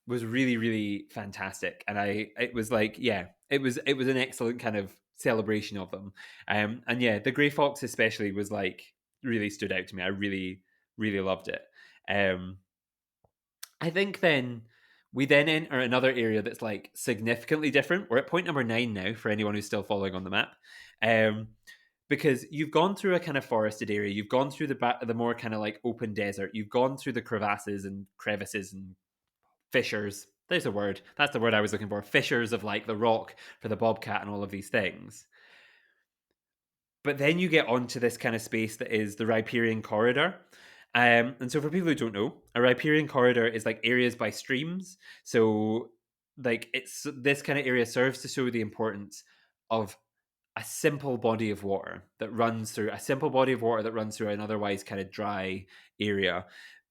A: was really, really fantastic. And it was like, yeah, it was an excellent kind of celebration of them. And yeah, the grey fox especially was like really stood out to me. I really, really loved it. Um, I think then We then enter another area that's like significantly different. We're at point number 9 now for anyone who's still following on the map. Um, because you've gone through a kind of forested area, you've gone through the more kind of like open desert, you've gone through the crevasses and crevices and fissures. There's a word. That's the word I was looking for. Fissures of like the rock for the bobcat and all of these things. But then you get onto this kind of space that is the riparian corridor. And so, for people who don't know, a riparian corridor is like areas by streams. So, like, it's this kind of area serves to show the importance of a simple body of water that runs through an otherwise kind of dry area,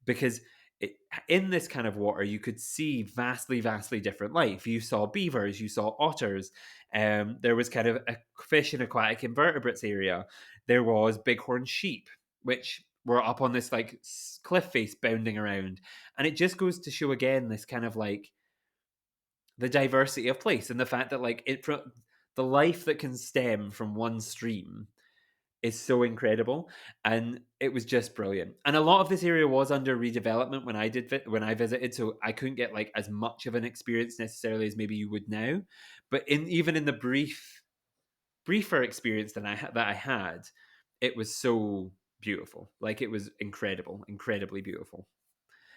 A: because it, in this kind of water you could see vastly different life. You saw beavers, you saw otters, there was kind of a fish and aquatic invertebrates area, there was bighorn sheep which were up on this like cliff face bounding around, and it just goes to show again this kind of like the diversity of place and the fact that like the life that can stem from one stream is so incredible, and it was just brilliant. And a lot of this area was under redevelopment when I visited, so I couldn't get like as much of an experience necessarily as maybe you would now. But even in the briefer experience that I had, it was so beautiful. Like it was incredibly beautiful.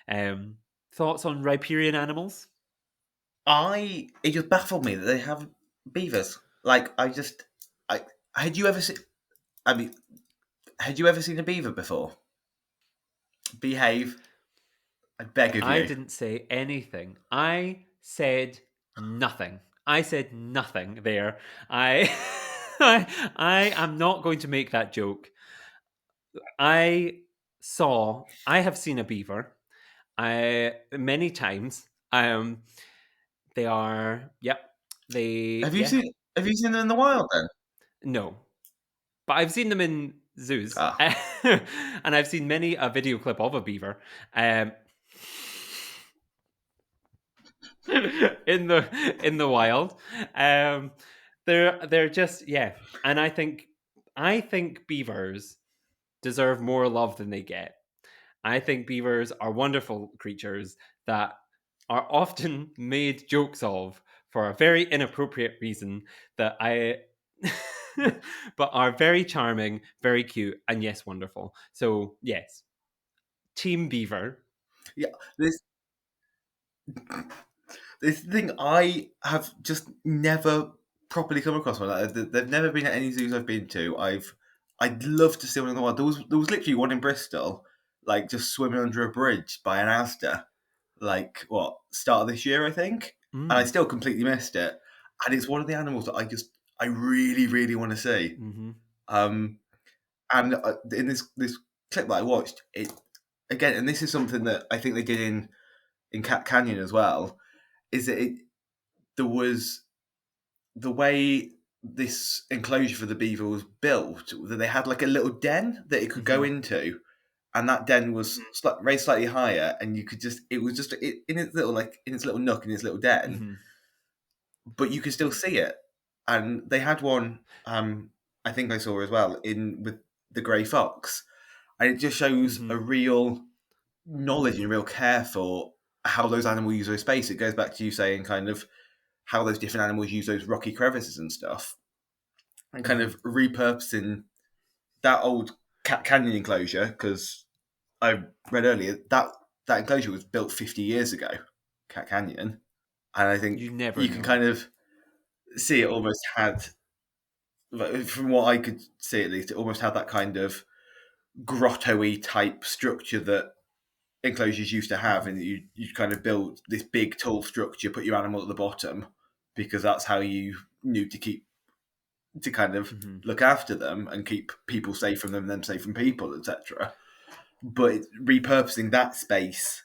A: Um, Thoughts on riparian animals?
B: It just baffled me that they have beavers. Like I had you ever seen? I mean, had you ever seen a beaver before? Behave, I beg of
A: I
B: you.
A: didn't say anything. I said nothing. I said nothing there. I I am not going to make that joke. I have seen a beaver. I many times. They are yep. They yeah.
B: Have you seen them in the wild then?
A: No. But I've seen them in zoos.
B: Ah,
A: And I've seen many a video clip of a beaver. Um in the wild. Um, they're just yeah, and I think beavers deserve more love than they get. I think beavers are wonderful creatures that are often made jokes of for a very inappropriate reason that I but are very charming, very cute, and yes, wonderful. So yes, Team Beaver.
B: yeah. This this thing I have just never properly come across one. They've never been at any zoos I've been to. I'd love to see one in the wild. There was literally one in Bristol, like just swimming under a bridge by an Asda, like what start of this year I think, and I
A: Mm.
B: still completely missed it. And it's one of the animals that I really want to see.
A: Mm-hmm.
B: Um, and in this clip that I watched, it again, and this is something that I think they did in Cat Canyon as well, is that there was the way this enclosure for the beaver was built, that they had like a little den that it could go
A: Mm-hmm.
B: into, and that den was raised slightly higher, and you could just it was just in its little in its little nook in its little den,
A: Mm-hmm.
B: but you could still see it. And they had one, I think I saw as well in with the grey fox, and it just shows
A: Mm-hmm.
B: a real knowledge and real care for how those animals use their space. It goes back to you saying kind of how those different animals use those rocky crevices and stuff, and kind
A: Mm-hmm.
B: of repurposing that old Cat Canyon enclosure. Because I read earlier that enclosure was built 50 years ago, Cat Canyon, and I
A: You
B: think
A: never
B: you can
A: know.
B: kind of see it almost had, from what I could see at least, it almost had that kind of grotto-y type structure that enclosures used to have,
A: Mm-hmm.
B: and you kind of build this big tall structure, put your animal at the bottom, because that's how you knew to kind of
A: Mm-hmm.
B: look after them and keep people safe from them, safe from people, etc. But repurposing that space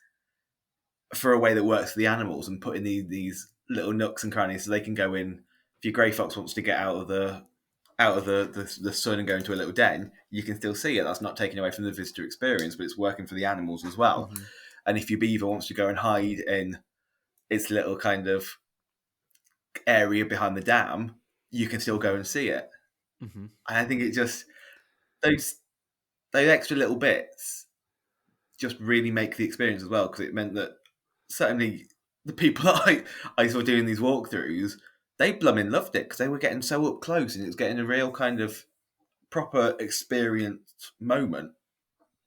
B: for a way that works for the animals and putting these little nooks and crannies so they can go in. If your grey fox wants to get out of the sun and go into a little den, you can still see it. That's not taken away from the visitor experience, but it's working for the animals as well.
A: Mm-hmm.
B: And if your beaver wants to go and hide in its little kind of area behind the dam, you can still go and see it.
A: Mm-hmm.
B: And I think it just those those extra little bits just really make the experience as well, because it meant that certainly the people that I saw doing these walkthroughs, they blooming loved it because they were getting so up close and it was getting a real kind of proper experienced moment.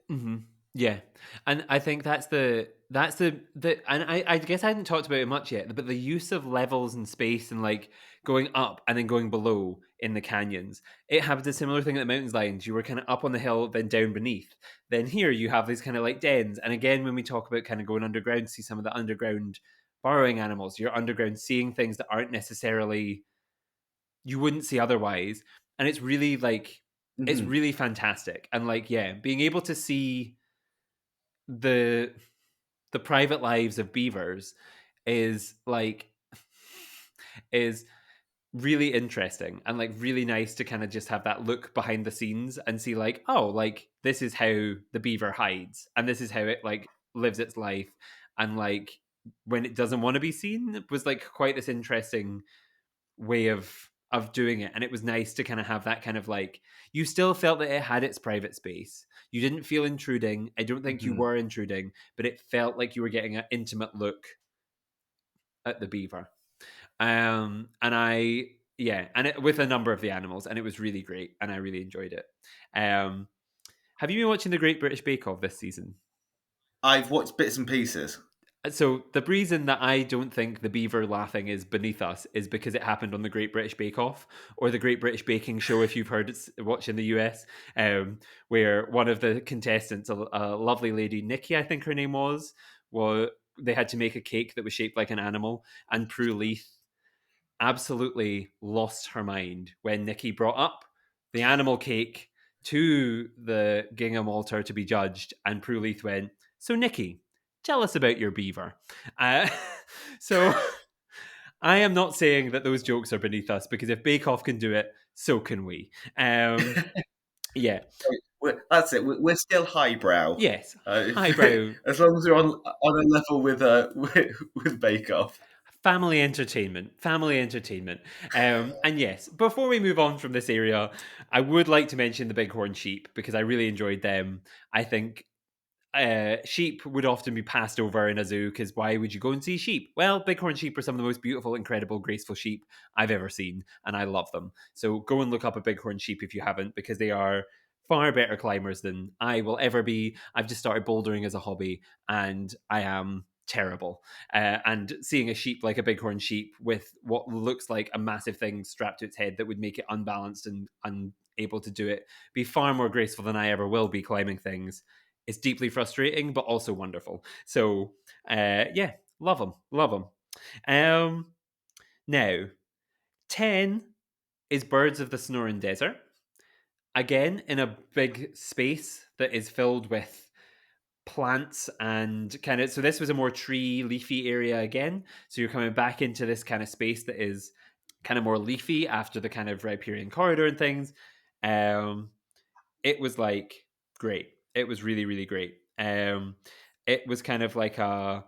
A: Hmm. Yeah, and I think and I guess I hadn't talked about it much yet, but the use of levels and space and like going up and then going below in the canyons. It happened a similar thing at the mountains lines. You were kind of up on the hill, then down beneath. Then here you have these kind of like dens. And again, when we talk about kind of going underground, see some of the underground burrowing animals. You're underground seeing things that aren't necessarily you wouldn't see otherwise. And it's really like it's
B: Hmm.
A: really fantastic. And like, yeah, being able to see the the private lives of beavers is like is really interesting and like really nice to kind of just have that look behind the scenes and see like, oh, like this is how the beaver hides and this is how it like lives its life. And like when it doesn't want to be seen, it was like quite this interesting way of doing it. And it was nice to kind of have that kind of like, you still felt that it had its private space. You didn't feel intruding. I don't think you
B: Hmm.
A: were intruding, but it felt like you were getting an intimate look at the beaver. And I yeah, and it, with a number of the animals, and it was really great, and I really enjoyed it. um have you been watching the Great British Bake Off this season?
B: I've watched bits and pieces.
A: So the reason that I don't think the beaver laughing is beneath us is because it happened on the Great British Bake Off or the Great British Baking Show, if you've heard it watch in the US, where one of the contestants, a lovely lady, Nikki, I think her name was they had to make a cake that was shaped like an animal, and Prue Leith absolutely lost her mind when Nikki brought up the animal cake to the gingham altar to be judged, and Prue Leith went, "So, Nikki, tell us about your beaver." Uh, so, I am not saying that those jokes are beneath us because if Bake Off can do it, so can we. Yeah,
B: That's it. We're still highbrow.
A: yes,
B: Uh,
A: highbrow
B: as long as we're on a level with with Bake Off.
A: family entertainment. And yes, before we move on from this area, I would like to mention the bighorn sheep because I really enjoyed them. I think sheep would often be passed over in a zoo because why would you go and see sheep? Well, bighorn sheep are some of the most beautiful, incredible, graceful sheep I've ever seen, and I love them. So go and look up a bighorn sheep if you haven't, because they are far better climbers than I will ever be. I've just started bouldering as a hobby, and I am terrible. And seeing a sheep like a bighorn sheep with what looks like a massive thing strapped to its head that would make it unbalanced and unable to do it be far more graceful than I ever will be climbing things. It's deeply frustrating, but also wonderful. So, yeah, love them, love them. Um, now, 10 is Birds of the Sonoran Desert. Again, in a big space that is filled with plants and kind of. So, this was a more tree, leafy area again. So, you're coming back into this kind of space that is kind of more leafy after the kind of riparian corridor and things. Um, it was like great. It was really, really great. It was kind of like a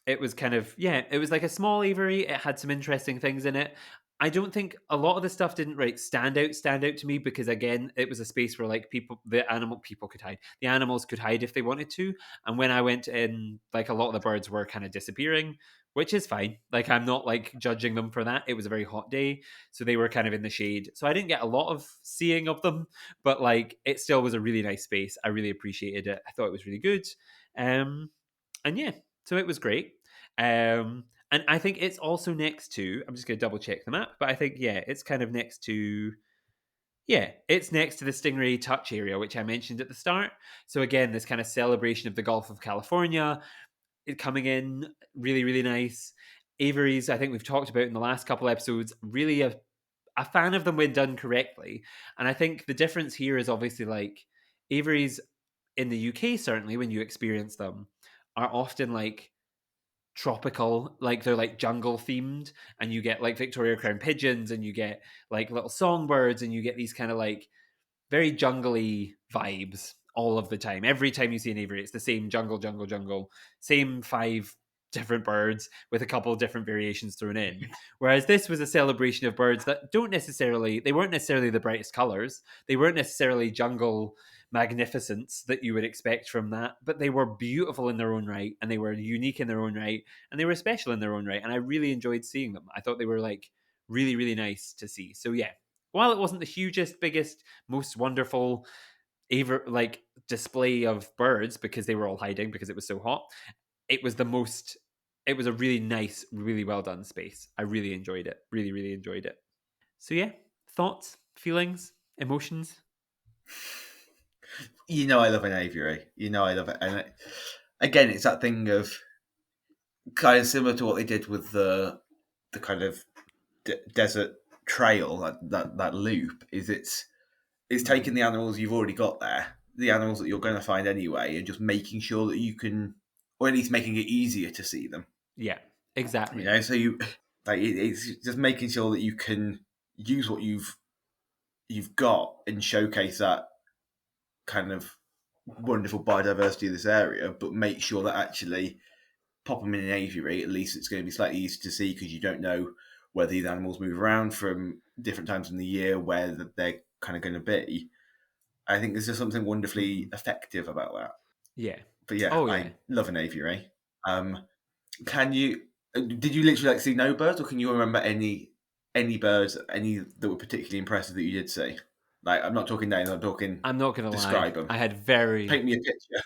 A: it was kind of yeah, it was like a small aviary. It had some interesting things in it. I don't think a lot of the stuff didn't stand out to me because again, it was a space where like people could hide. The animals could hide if they wanted to. And when I went in, like a lot of the birds were kind of disappearing, which is fine. Like I'm not like judging them for that. It was a very hot day, so they were kind of in the shade. So I didn't get a lot of seeing of them, but like it still was a really nice space. I really appreciated it. I thought it was really good. Um and yeah, so it was great. And I think it's also next to, I'm just going to double check the map, but I think, yeah, it's kind of next to, yeah, it's next to the Stingray Touch area, which I mentioned at the start. So again, this kind of celebration of the Gulf of California, it coming in really, really nice. Aviaries, I think we've talked about in the last couple episodes, really a fan of them when done correctly. And I think the difference here is obviously like aviaries in the UK, certainly when you experience them, are often like tropical, like they're like jungle themed, and you get like Victoria Crown pigeons, and you get like little songbirds, and you get these kind of like very jungly vibes all of the time. Every time you see an aviary, it's the same jungle, jungle, jungle, same five different birds with a couple of different variations thrown in. Whereas this was a celebration of birds that they weren't necessarily the brightest colors. They weren't necessarily jungle magnificence that you would expect from that, but they were beautiful in their own right, and they were unique in their own right, and they were special in their own right, and I really enjoyed seeing them. I thought they were like really, really nice to see. So yeah, while it wasn't the hugest, biggest, most wonderful ever like display of birds because they were all hiding because it was so hot, it was the most. It was a really nice, really well done space. I really enjoyed it. Really, really enjoyed it. So yeah, thoughts, feelings, emotions.
B: You know, I love an aviary. You know, I love it. And again, it's that thing of kind of similar to what they did with the kind of desert trail, that loop. Is it's taking
A: Mhm.
B: the animals you've already got there, the animals that you're going to find anyway, and just making sure that you can, or at least making it easier to see them.
A: Yeah,
B: You
A: exactly.
B: know, so you like it's just making sure that you can use what you've got and showcase that kind of wonderful biodiversity of this area, but make sure that actually pop them in an aviary. At least it's going to be slightly easier to see because you don't know whether these animals move around from different times in the year, where they're kind of going to be. I think there's just something wonderfully
A: Mhm.
B: effective about that.
A: Yeah.
B: But yeah,
A: Oh yeah.
B: I love an aviary. Can you? Did you literally like see no birds, or can you remember any birds, any that were particularly impressive that you did see? Like, I'm not talking names. I'm talking
A: I'm not gonna lie.
B: describe them.
A: I had very.
B: Paint me a picture.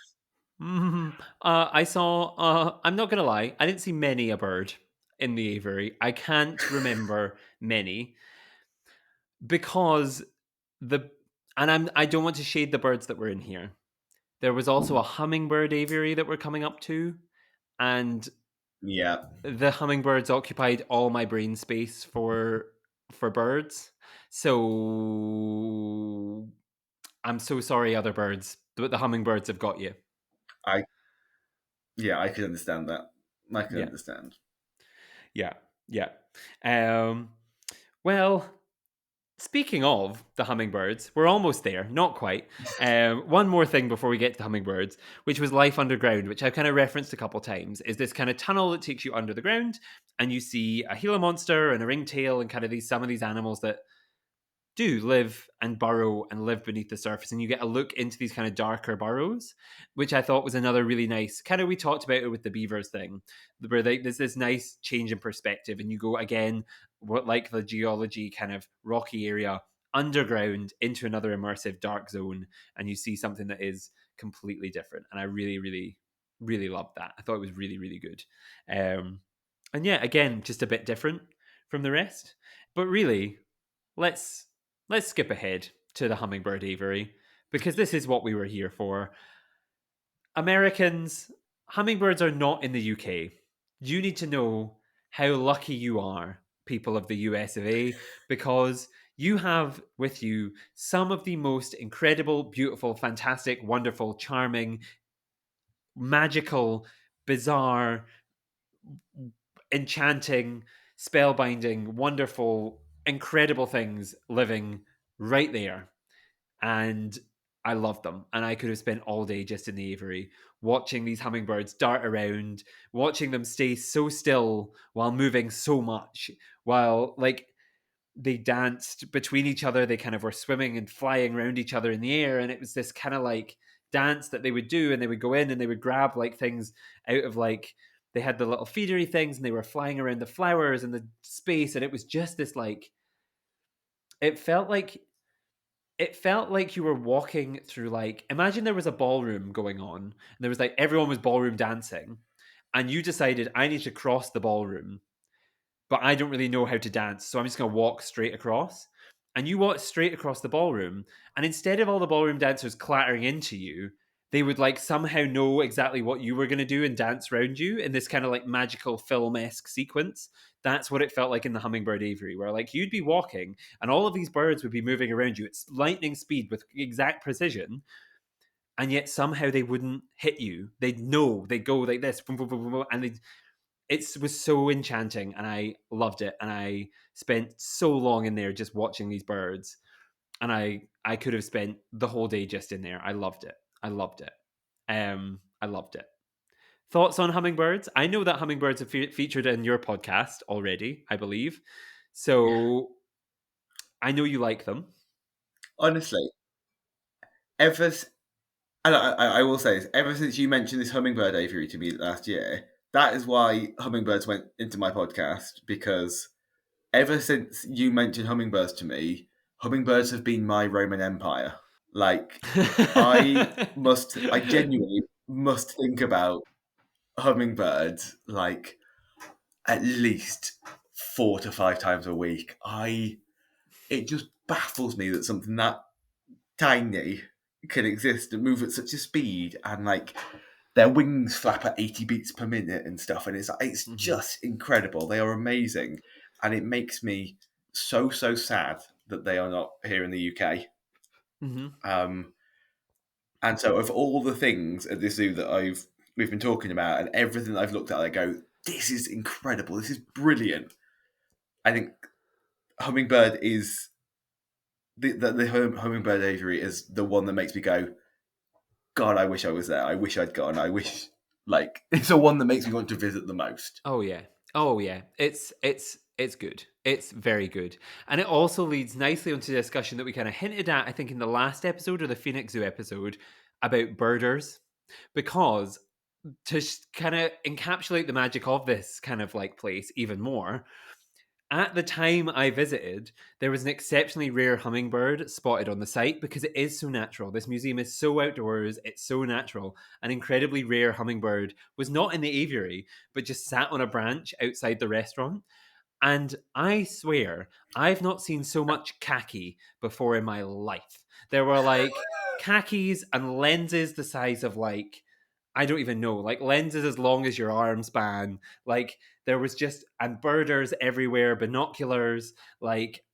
A: I saw. I'm not gonna lie. I didn't see many a bird in the aviary. I can't remember many because the. And I don't want to shade the birds that were in here. There was also a hummingbird aviary that we're coming up to, and
B: Yeah,
A: the hummingbirds occupied all my brain space for birds. So I'm so sorry, other birds, but the hummingbirds have got you.
B: I I could understand that. I could
A: Yeah,
B: understand.
A: yeah, yeah. Um, well, speaking of the hummingbirds, we're almost there. Not quite. One more thing before we get to the hummingbirds, which was life underground, which I've kind of referenced a couple times, is this kind of tunnel that takes you under the ground, and you see a Gila monster and a ringtail and kind of these some of these animals that do live and burrow and live beneath the surface, and you get a look into these kind of darker burrows, which I thought was another really nice kind of. We talked about it with the beavers thing, where there's this nice change in perspective, and you go again, what like the geology kind of rocky area underground into another immersive dark zone, and you see something that is completely different. And I really, really, really loved that. I thought it was really, really good. And yeah, again, just a bit different from the rest, but really let's let's skip ahead to the hummingbird aviary because this is what we were here for. Americans, hummingbirds are not in the UK. You need to know how lucky you are, people of the US of A, because you have with you some of the most incredible, beautiful, fantastic, wonderful, charming, magical, bizarre, enchanting, spellbinding, wonderful, incredible things living right there. And I loved them. And I could have spent all day just in the aviary watching these hummingbirds dart around, watching them stay so still while moving so much, while like they danced between each other. They kind of were swimming and flying around each other in the air. And it was this kind of like dance that they would do. And they would go in and they would grab like things out of like, they had the little feedery things and they were flying around the flowers and the space. And it was just this like, it felt like you were walking through like imagine there was a ballroom going on and there was like everyone was ballroom dancing and you decided I need to cross the ballroom but I don't really know how to dance, so I'm just going to walk straight across. And you walk straight across the ballroom, and instead of all the ballroom dancers clattering into you, they would like somehow know exactly what you were going to do and dance around you in this kind of like magical film esque sequence. That's what it felt like in the Hummingbird Aviary, where like you'd be walking and all of these birds would be moving around you at lightning speed with exact precision, and yet somehow they wouldn't hit you. They'd know, they'd go like this, and they'd it was so enchanting and I loved it. And I spent so long in there just watching these birds. And I could have spent the whole day just in there. I loved it. I loved it. I loved it. Thoughts on hummingbirds? I know that hummingbirds have featured in your podcast already, I believe. So I know you like them.
B: Honestly, ever And I will say this, ever since you mentioned this hummingbird aviary to me last year, that is why hummingbirds went into my podcast, because ever since you mentioned hummingbirds to me, hummingbirds have been my Roman Empire. Like, I genuinely must think about hummingbirds like at least 4 to 5 times a week. It just baffles me that something that tiny can exist and move at such a speed, and like their wings flap at 80 beats per minute and stuff, and it's
A: Mhm.
B: just incredible. They are amazing, and it makes me so sad that they are not here in the UK.
A: Mhm.
B: Um, and so, of all the things at this zoo that we've been talking about, and everything that I've looked at, I go, "This is incredible. This is brilliant." I think hummingbird is the hummingbird aviary is the one that makes me go, God, I wish I was there. I wish I'd gone. I wish, like, it's the one that makes me want to visit the most.
A: Oh yeah. Oh yeah. It's good. It's very good. And it also leads nicely onto the discussion that we kind of hinted at, I think, in the last episode or the Phoenix Zoo episode about birders. Because to kind of encapsulate the magic of this kind of like place even more, at the time I visited, there was an exceptionally rare hummingbird spotted on the site because it is so natural. This museum is so outdoors, it's so natural. An incredibly rare hummingbird was not in the aviary, but just sat on a branch outside the restaurant. And I swear, I've not seen so much khaki before in my life. There were like khakis and lenses the size of like, I don't even know, like lenses as long as your arm span. Like there was just, and birders everywhere, binoculars. Like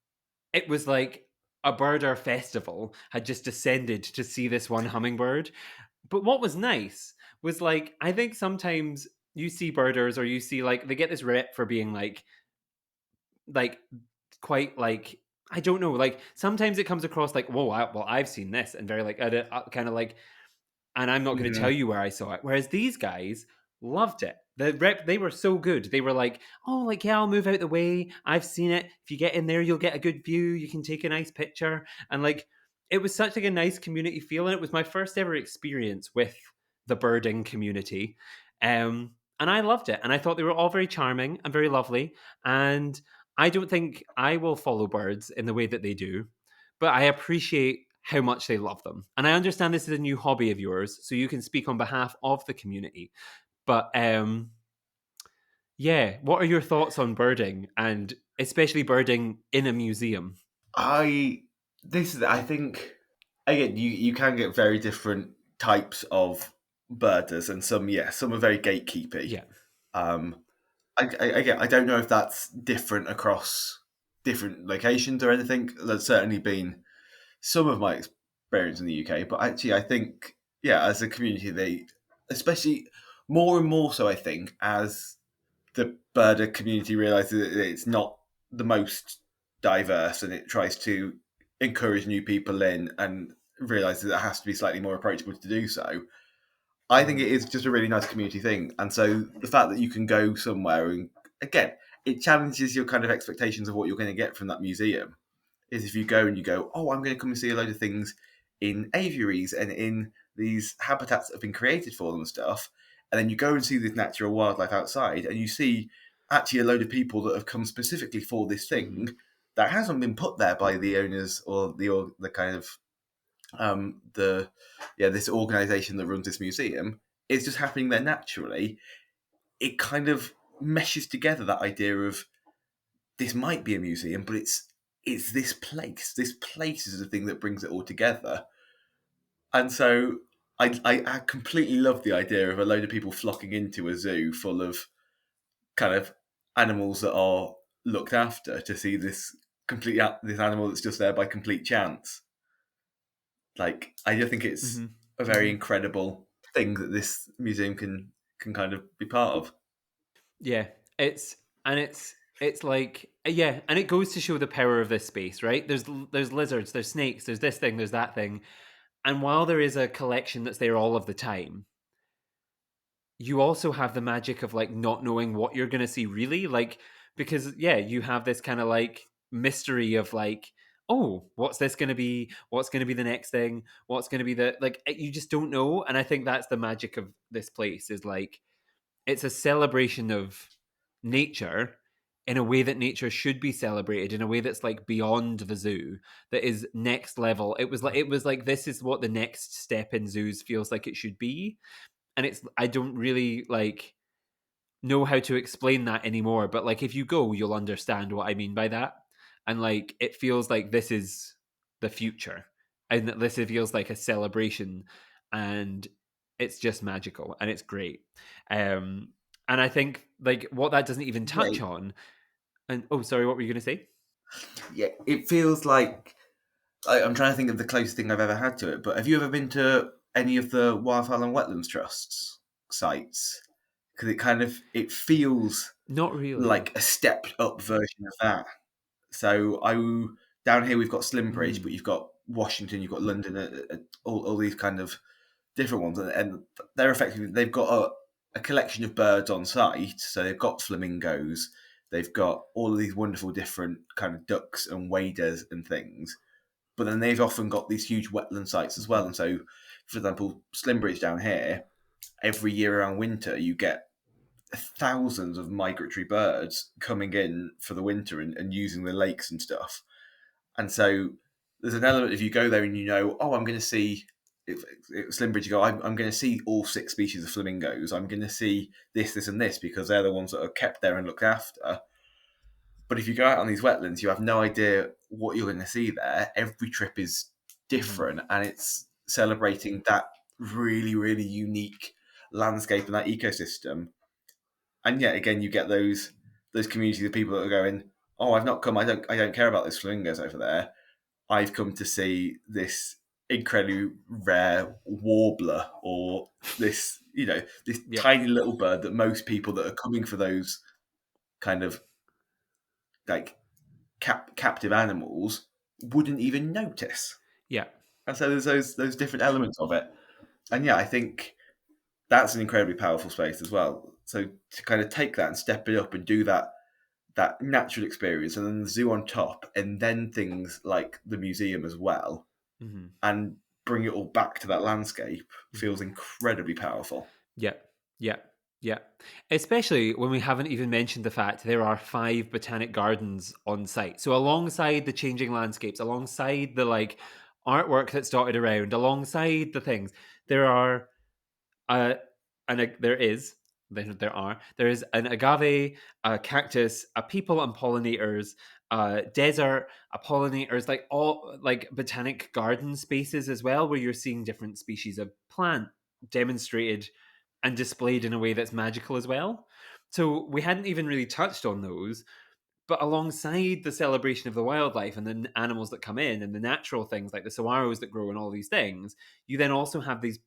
A: it was like a birder festival had just descended to see this one hummingbird. But what was nice was like, I think sometimes you see birders or you see like, they get this rep for being like quite like I don't know. Like sometimes it comes across like, whoa, well, I've seen this, and very like kind of like, and I'm not going to tell
B: Mhm.
A: you where I saw it. Whereas these guys loved it. The rep, they were so good. They were like, oh, like yeah, I'll move out the way. I've seen it. If you get in there, you'll get a good view. You can take a nice picture, and like it was such like a nice community feel, and it was my first ever experience with the birding community. And I loved it, and I thought they were all very charming and very lovely. And I don't think I will follow birds in the way that they do, but I appreciate how much they love them. And I understand this is a new hobby of yours, so you can speak on behalf of the community. But yeah, what are your thoughts on birding, and especially birding in a museum?
B: I I think again you can get very different types of birders, and some are very gatekeepy.
A: Yeah.
B: Um, again, I don't know if that's different across different locations or anything. There's certainly been some of my experience in the UK, but actually, I think as a community, they especially more and more so. I think as the birder community realizes that it's not the most diverse, and it tries to encourage new people in, and realizes that it has to be slightly more approachable to do so. I think
A: Mhm.
B: it is just a really nice community thing. And so the fact that you can go somewhere and, again, it challenges your kind of expectations of what you're going to get from that museum. Is if you go and you go, oh, I'm going to come and see a load of things in aviaries and in these habitats that have been created for them and stuff. And then you go and see this natural wildlife outside, and you see actually a load of people that have come specifically for this
A: Mhm.
B: thing that hasn't been put there by the owners or the kind of the this organization that runs this museum. Is just happening there naturally. It kind of meshes together that idea of this might be a museum, but it's this place. This place is the thing that brings it all together. And so I completely love the idea of a load of people flocking into a zoo full of kind of animals that are looked after to see this animal that's just there by complete chance. Like, I just think it's
A: Mhm.
B: a very
A: Mhm.
B: incredible thing that this museum can kind of be part of.
A: Yeah, it's and it's like yeah, and it goes to show the power of this space, right? There's lizards, there's snakes, there's this thing, there's that thing, and while there is a collection that's there all of the time, you also have the magic of like not knowing what you're going to see really, like because yeah, you have this kind of like mystery of like, oh, what's this going to be? What's going to be the next thing? What's going to be the like? You just don't know, and I think that's the magic of this place. Is like it's a celebration of nature in a way that nature should be celebrated, in a way that's like beyond the zoo, that is next level. It was like this is what the next step in zoos feels like it should be, and it's I don't really like know how to explain that anymore, but like if you go, you'll understand what I mean by that. And like it feels like this is the future, and that this feels like a celebration, and it's just magical and it's great. And I think like what that doesn't even touch
B: Yeah,
A: on. And oh, sorry, what were you going to say?
B: yeah. It feels like I'm trying to think of the closest thing I've ever had to it. But have you ever been to any of the Wildfire and Wetlands Trusts sites? Because it feels
A: Not really.
B: like a stepped up version of that. So down here we've got Slimbridge, but
A: Mm,
B: you've got Washington, you've got London, all these kind of different ones, and they're effectively they've got a collection of birds on site. So they've got flamingos, they've got all of these wonderful different kind of ducks and waders and things. But then they've often got these huge wetland sites as well.
A: mhm,
B: And so, for example, Slimbridge down here, every year around winter, you get thousands of migratory birds coming in for the winter and using the lakes and stuff. And so there's an element if you go there and you know, oh, I'm going to see if Slimbridge, you go, I'm going to see all 6 species of flamingos. I'm going to see this, this, and this because they're the ones that are kept there and looked after. But if you go out on these wetlands, you have no idea what you're going to see there. Every trip is
A: mhm,
B: different, and it's celebrating that really, really unique landscape and that ecosystem. And yet again, you get those communities of people that are going, "Oh, I've not come. I don't care about those flamingos over there. I've come to see this incredibly rare warbler or this
A: yep,
B: tiny little bird that most people that are coming for those kind of like captive animals wouldn't even notice."
A: yep,
B: And so there's those different elements of it. And yeah, I think that's an incredibly powerful space as well. So to kind of take that and step it up and do that natural experience and then the zoo on top and then things like the museum as well
A: mhm,
B: and bring it all back to that landscape
A: mhm.
B: feels incredibly powerful.
A: Yeah, yeah, yeah. Especially when we haven't even mentioned the fact there are 5 botanic gardens on site. So alongside the changing landscapes, alongside the like artwork that's dotted around, alongside the things, there are uh, there is there is an agave, a cactus, a people and pollinators, a desert, a pollinators, like all like botanic garden spaces as well, where you're seeing different species of plant demonstrated and displayed in a way that's magical as well. So we hadn't even really touched on those, but alongside the celebration of the wildlife and the animals that come in and the natural things like the saguaros that grow and all these things, you then also have these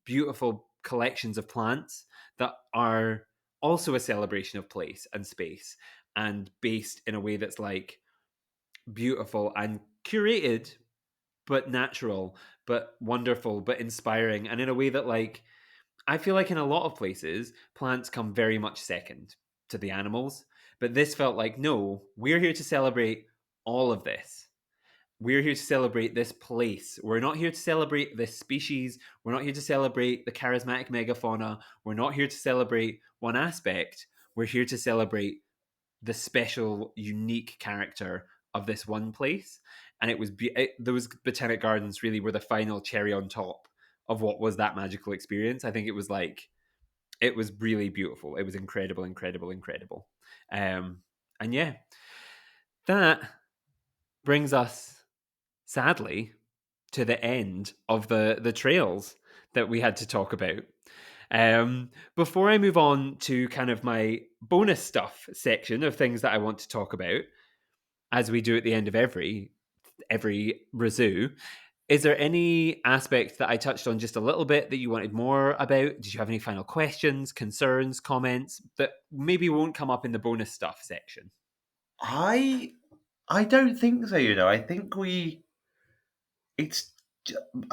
A: beautiful collections of plants that are also a celebration of place and space and based in a way that's like beautiful and curated but natural but wonderful but inspiring, and in a way that like I feel like in a lot of places, plants come very much second to the animals. But this felt like, no, we're here to celebrate all of this. We're here to celebrate this place. We're not here to celebrate this species. We're not here to celebrate the charismatic megafauna. We're not here to celebrate one aspect. We're here to celebrate the special, unique character of this one place. And those botanic gardens really were the final cherry on top of what was that magical experience. I think it was like it was really beautiful. It was incredible, incredible, incredible. And yeah, that brings us sadly to the end of the trails that we had to talk about. Before I move on to kind of my bonus stuff section of things that I want to talk about, as we do at the end of every ReZOO, is there any aspect that I touched on just a little bit that you wanted more about? Did you have any final questions, concerns, comments that maybe won't come up in the bonus stuff section?
B: I don't think so. I think it's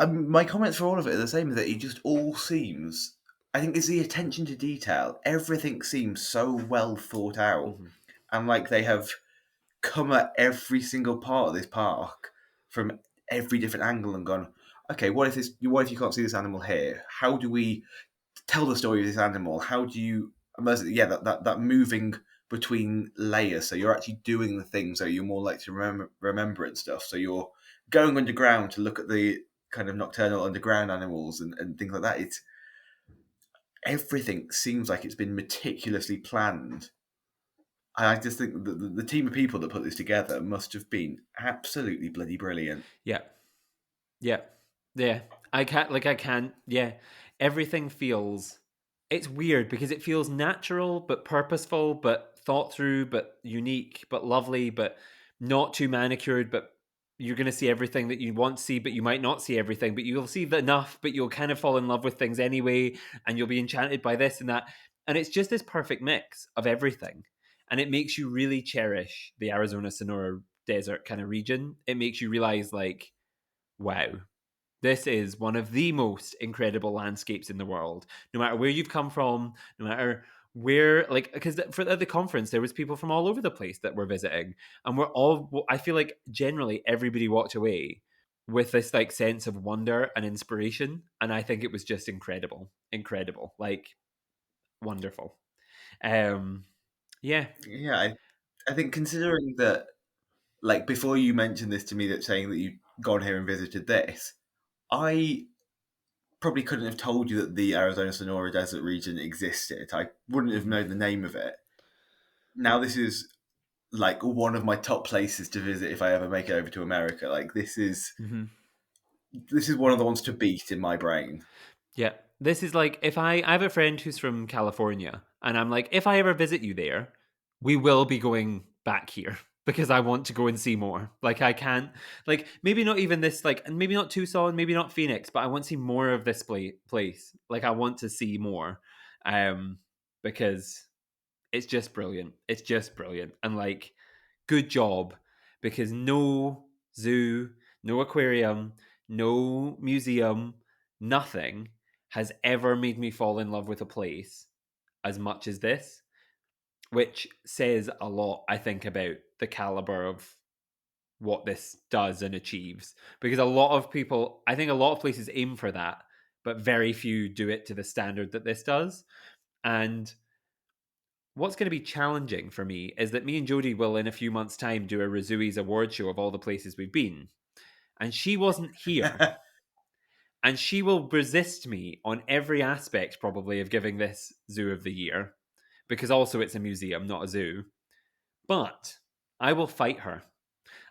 B: my comments for all of it are the same. That it just all seems. I think it's the attention to detail. Everything seems so well thought out,
A: Hmm.
B: and like they have come at every single part of this park. from every different angle and gone, okay, what if this? What if you can't see this animal here? How do we tell the story of this animal? How do you immerse it? Yeah, that moving between layers. So you're actually doing the thing, so you're more likely to remember it and stuff. So you're going underground to look at the kind of nocturnal underground animals and things like that. It's everything seems like it's been meticulously planned. And I just think that the team of people that put this together must have been absolutely bloody brilliant.
A: Yeah. Yeah. Yeah. I can't, yeah. Everything feels it's weird because it feels natural but purposeful but thought through but unique but lovely but not too manicured but you're going to see everything that you want to see but you might not see everything but you'll see enough but you'll kind of fall in love with things anyway and you'll be enchanted by this and that and it's just this perfect mix of everything and it makes you really cherish the Arizona Sonora Desert kind of region. It makes you realize like wow, this is one of the most incredible landscapes in the world. No matter where you've come from, no matter where, like, because for at the conference there was people from all over the place that were visiting, and we're all. I feel like generally everybody walked away with this like sense of wonder and inspiration, and I think it was just incredible, incredible, like wonderful. Um, yeah.
B: Yeah, I think considering that, like before you mentioned this to me, that saying that you'd gone here and visited this, I probably couldn't have told you that the Arizona Sonora Desert region existed. I wouldn't have
A: Mhm.
B: known the name of it. Now this is like one of my top places to visit if I ever make it over to America. Like
A: Mhm.
B: this is one of the ones to beat in my brain.
A: Yeah. This is like if I have a friend who's from California and I'm like, if I ever visit you there, we will be going back here because I want to go and see more. Like I can't like maybe not even this like and maybe not Tucson, maybe not Phoenix, but I want to see more of this place. Like I want to see more. Um because it's just brilliant. It's just brilliant. And like good job because no zoo, no aquarium, no museum, nothing has ever made me fall in love with a place as much as this, which says a lot, I think, about the caliber of what this does and achieves. Because a lot of people, I think a lot of places aim for that, but very few do it to the standard that this does. And what's going to be challenging for me is that me and Jodie will, in a few months' time, do a ReZOO's award show of all the places we've been. And she wasn't here. And she will resist me on every aspect, probably, of giving this Zoo of the Year, because also it's a museum, not a zoo. But I will fight her.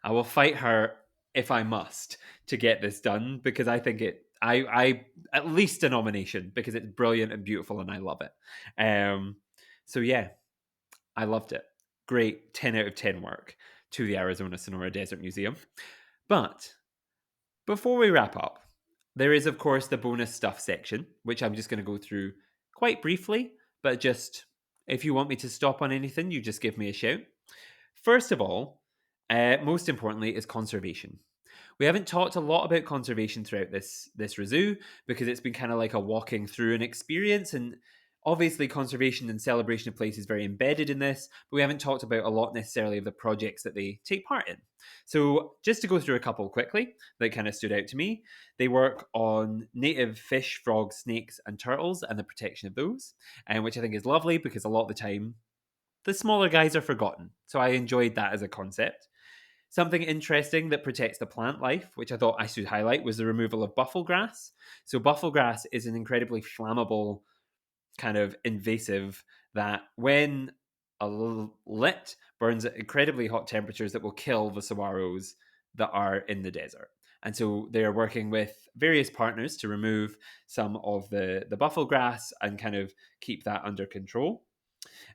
A: I will fight her if I must to get this done because I think I at least a nomination because it's brilliant and beautiful and I love it. So yeah, I loved it. Great 10 out of 10 work to the Arizona Sonora Desert Museum. But before we wrap up, there is, of course, the bonus stuff section, which I'm just going to go through quite briefly, but just if you want me to stop on anything, you just give me a shout. First of all, most importantly, is conservation. We haven't talked a lot about conservation throughout this ReZOO because it's been kind of like a walking through an experience, and obviously conservation and celebration of place is very embedded in this, but we haven't talked about a lot necessarily of the projects that they take part in. So just to go through a couple quickly that kind of stood out to me, they work on native fish, frogs, snakes, and turtles and the protection of those, and which I think is lovely because a lot of the time the smaller guys are forgotten. So I enjoyed that as a concept. Something interesting that protects the plant life, which I thought I should highlight, was the removal of buffel grass. So, buffel grass is an incredibly flammable kind of invasive that, when lit, burns at incredibly hot temperatures that will kill the saguaros that are in the desert. And so they are working with various partners to remove some of the buffel grass and kind of keep that under control.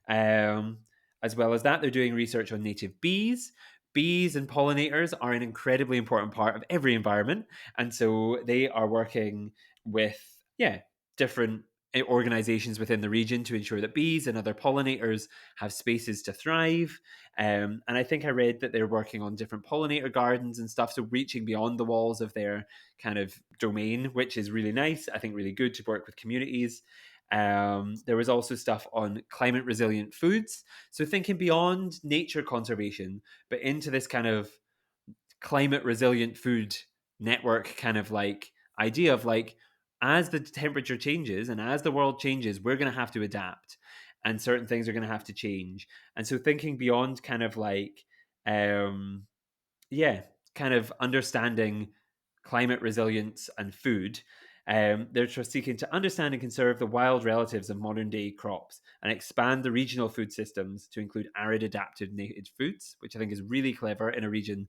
A: Um, as well as that, they're doing research on native bees. Bees and pollinators are an incredibly important part of every environment. And so they are working with, yeah, different organizations within the region to ensure that bees and other pollinators have spaces to thrive. And I think I read that they're working on different pollinator gardens and stuff. So reaching beyond the walls of their kind of domain, which is really nice. I think really good to work with communities. There was also stuff on climate resilient foods. So thinking beyond nature conservation, but into this kind of climate resilient food network kind of like idea of like, as the temperature changes and as the world changes, we're going to have to adapt, and certain things are going to have to change. And so thinking beyond kind of like, um yeah, kind of understanding climate resilience and food. They're seeking to understand and conserve the wild relatives of modern day crops and expand the regional food systems to include arid adapted native foods, which I think is really clever in a region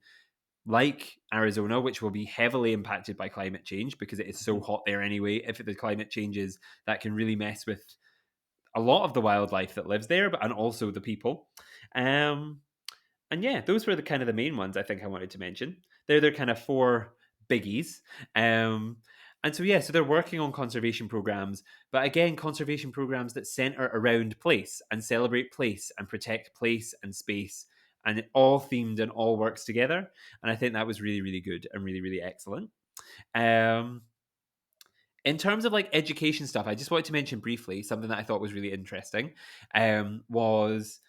A: like Arizona, which will be heavily impacted by climate change because it is so hot there anyway. If the climate changes, that can really mess with a lot of the wildlife that lives there, but and also the people. Um, and yeah, those were the kind of the main ones I think I wanted to mention. They're kind of four biggies. Um, and so yeah, so they're working on conservation programs, but again, conservation programs that center around place and celebrate place and protect place and space, and it all themed and all works together. And I think that was really, really good and really, really excellent. Um, in terms of like education stuff, I just wanted to mention briefly something that I thought was really interesting. Was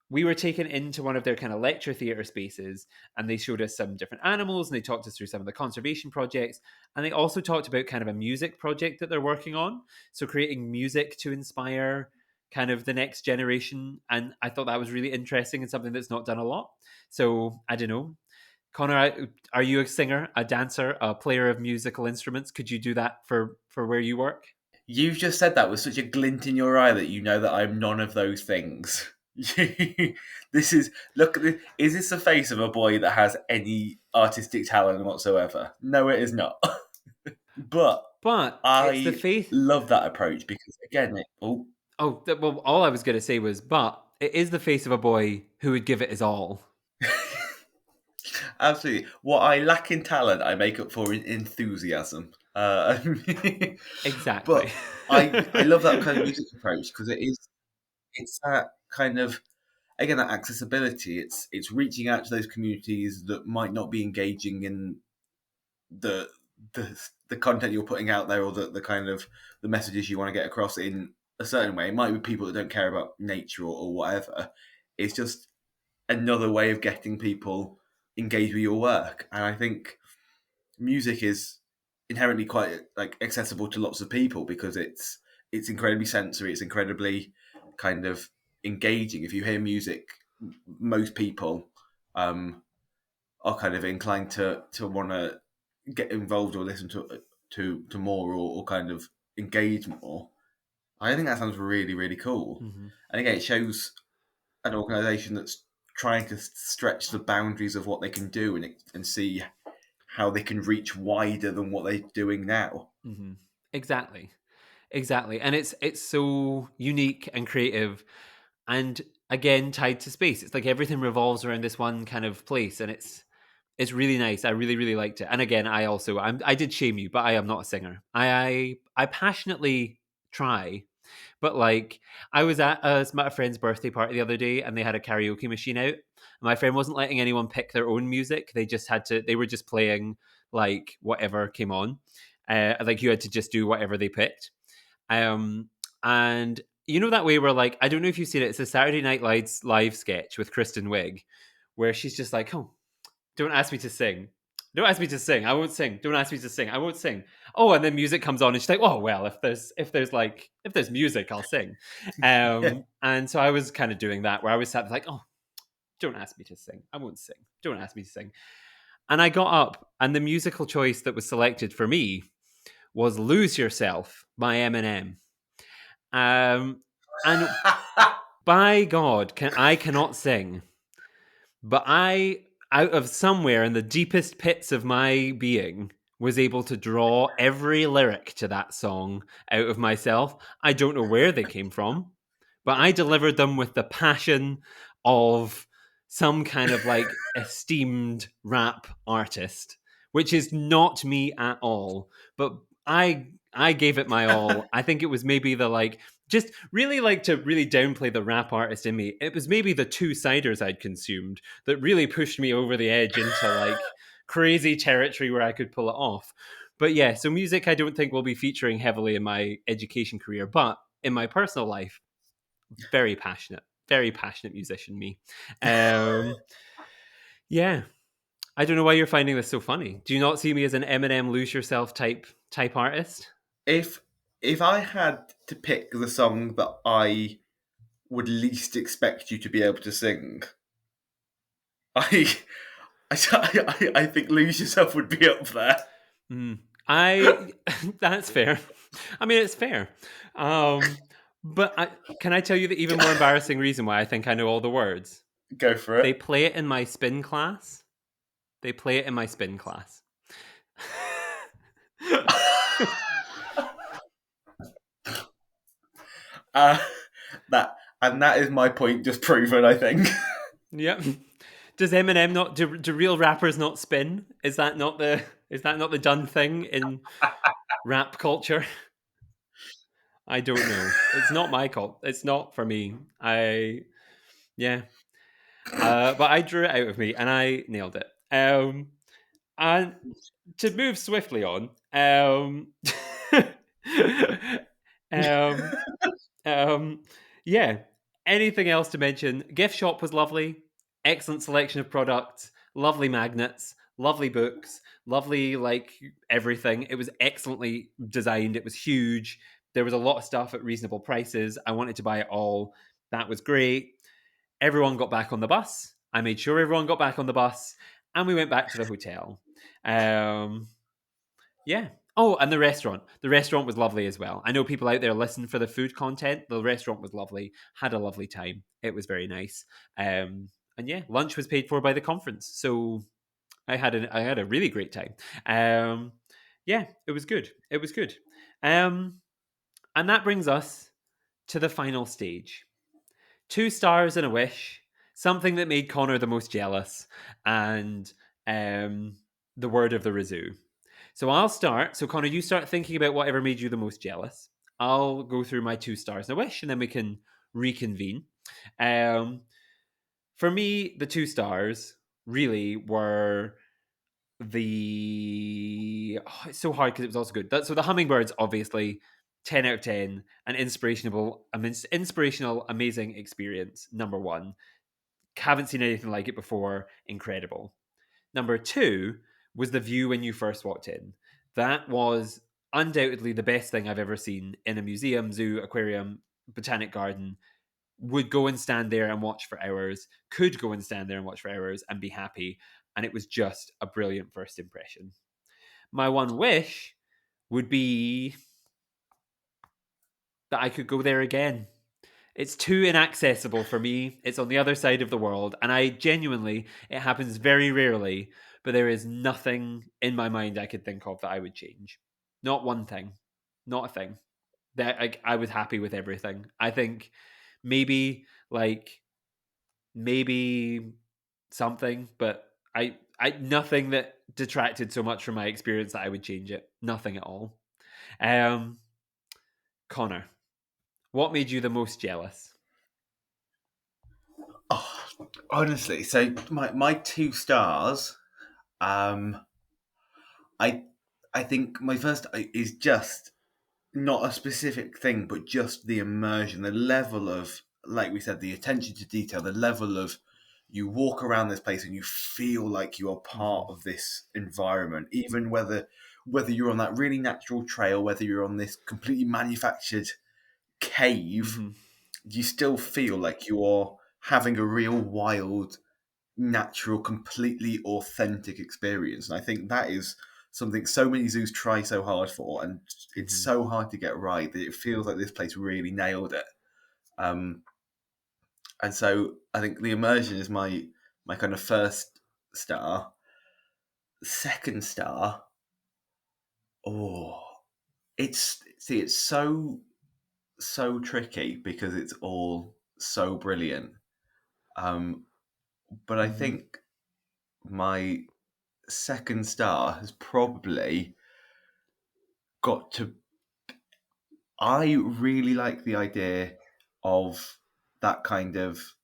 A: we were taken into one of their kind of lecture theatre spaces, and they showed us some different animals and they talked us through some of the conservation projects, and they also talked about kind of a music project that they're working on, so creating music to inspire kind of the next generation. And I thought that was really interesting and something that's not done a lot. So I don't know, Connor, are you a singer, a dancer, a player of musical instruments? Could you do that for where you work?
B: You've just said that with such a glint in your eye that you know that I'm none of those things. This is look. Is this the face of a boy that has any artistic talent whatsoever? No, it is not. But
A: But it's the
B: I
A: faith.
B: love that approach because again,
A: Oh, well, all I was going to say was, but it is the face of a boy who would give it his all.
B: absolutely. What I lack in talent, I make up for in enthusiasm.
A: Exactly.
B: But I love that kind of music approach because it's that kind of again that accessibility. It's reaching out to those communities that might not be engaging in the the content you're putting out there or the kind of the messages you want to get across in a certain way. It might be people that don't care about nature or whatever. It's just another way of getting people engaged with your work. And I think music is inherently quite like accessible to lots of people because it's incredibly sensory. It's incredibly kind of engaging. If you hear music, most people um, are kind of inclined to want to get involved or listen to more or kind of engage more. I think that sounds really really cool.
A: Mhm.
B: And again, it shows an organisation that's trying to stretch the boundaries of what they can do and see how they can reach wider than what they're doing now.
A: Mhm. Exactly. Exactly. And it's so unique and creative, and again tied to space. It's like everything revolves around this one kind of place, and it's really nice. I really really liked it. And again, I did shame you, but I am not a singer. I passionately try. But like, I was at a friend's birthday party the other day, and they had a karaoke machine out. My friend wasn't letting anyone pick their own music. They just had to. They were just playing like whatever came on. Like you had to just do whatever they picked. Um, and you know that way where like I don't know if you've seen it. It's a Saturday Night live sketch with Kristen Wiig, where she's just like, "Oh, don't ask me to sing. Don't ask me to sing. I won't sing. Don't ask me to sing. I won't sing." Oh, and then music comes on, and she's like, "Oh well, if there's music, I'll sing."
B: Yeah.
A: And so I was kind of doing that, where I was sat there like, "Oh, don't ask me to sing. I won't sing. Don't ask me to sing." And I got up, and the musical choice that was selected for me was "Lose Yourself" by Eminem. Um, and by God, I cannot sing. But I, out of somewhere in the deepest pits of my being, was able to draw every lyric to that song out of myself. I don't know where they came from, but I delivered them with the passion of some kind of like esteemed rap artist, which is not me at all. But I gave it my all. I think it was maybe the like just really like to really downplay the rap artist in me. It was maybe the two ciders I'd consumed that really pushed me over the edge into like crazy territory where I could pull it off. But yeah, so music I don't think will be featuring heavily in my education career, but in my personal life, very passionate musician me. Um, yeah. I don't know why you're finding this so funny. Do you not see me as an Eminem lose yourself type artist?
B: If if I had to pick the song that I would least expect you to be able to sing, I I think "Lose Yourself" would be up there.
A: Mm. I That's fair. I mean, it's fair. Um, but can I tell you the even more embarrassing reason why I think I know all the words?
B: Go for
A: They
B: it.
A: play it in my spin class. They play it in my spin class.
B: Uh, that is my point just proven, I think.
A: Yep. Does Eminem not do real rappers not spin? Is that not the done thing in rap culture? I don't know. It's not my cult. It's not for me. Yeah. But I drew it out of me and I nailed it. And to move swiftly on, um, Um, yeah. Anything else to mention? Gift shop was lovely. Excellent selection of products. Lovely magnets. Lovely books. Lovely everything. It was excellently designed. It was huge. There was a lot of stuff at reasonable prices. I wanted to buy it all. That was great. Everyone got back on the bus. I made sure everyone got back on the bus, and we went back to the hotel. Um, yeah. Oh, and the restaurant. The restaurant was lovely as well. I know people out there listen for the food content. The restaurant was lovely. Had a lovely time. It was very nice. And yeah, lunch was paid for by the conference. So I had a really great time. Um, yeah, it was good. It was good. Um, and that brings us to the final stage. 2 stars and a wish. Something that made Connor the most jealous, and the word of the ReZOO. So I'll start. So Connor, you start thinking about whatever made you the most jealous. I'll go through my 2 stars and a wish, and then we can reconvene. Um, for me, the 2 stars really were it's so hard because it was also good. So the hummingbirds, obviously, 10 out of 10, an inspirational, amazing experience. Number one, haven't seen anything like it before. Incredible. Number two was the view when you first walked in. That was undoubtedly the best thing I've ever seen in a museum, zoo, aquarium, botanic garden. Would go and stand there and watch for hours, could go and stand there and watch for hours and be happy. And it was just a brilliant first impression. My one wish would be that I could go there again. It's too inaccessible for me. It's on the other side of the world. And I genuinely, it happens very rarely, but there is nothing in my mind I could think of that I would change. Not one thing. Not a thing. That I was happy with everything. I think maybe like maybe something, but I nothing that detracted so much from my experience that I would change it. Nothing at all. Um Connor, what made you the most jealous?
B: Oh, honestly, so my 2 stars. Um, I I think my first is just not a specific thing, but just the immersion, the level of, like we said, the attention to detail, the level of you walk around this place and you feel like you are part
A: Mhm.
B: of this environment, even whether you're on that really natural trail, whether you're on this completely manufactured cave,
A: Mhm.
B: you still feel like you are having a real wild, natural, completely authentic experience. And I think that is something so many zoos try so hard for, and it's
A: Mhm.
B: so hard to get right that it feels like this place really nailed it. Um, and so I think the immersion is my kind of first star. Second star, oh, it's so tricky because it's all so brilliant. Um, but I
A: Mhm.
B: think my second star has probably got to. I really like the idea of that kind of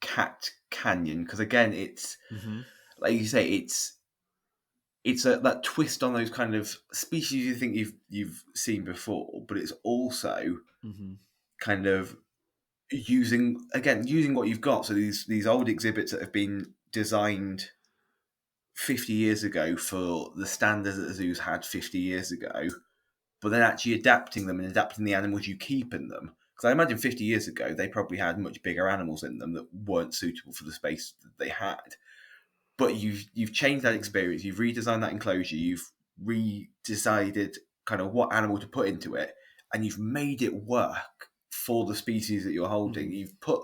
B: cat canyon because again, it's
A: Mhm.
B: like you say, it's that twist on those kind of species you think you've seen before, but it's also
A: Mhm.
B: kind of using what you've got. So these old exhibits that have been designed 50 years ago for the standards that the zoos had 50 years ago, but then actually adapting them and adapting the animals you keep in them. Because I imagine 50 years ago, they probably had much bigger animals in them that weren't suitable for the space that they had. But you've changed that experience, you've redesigned that enclosure, you've redecided kind of what animal to put into it, and you've made it work for the species that you're holding. You've put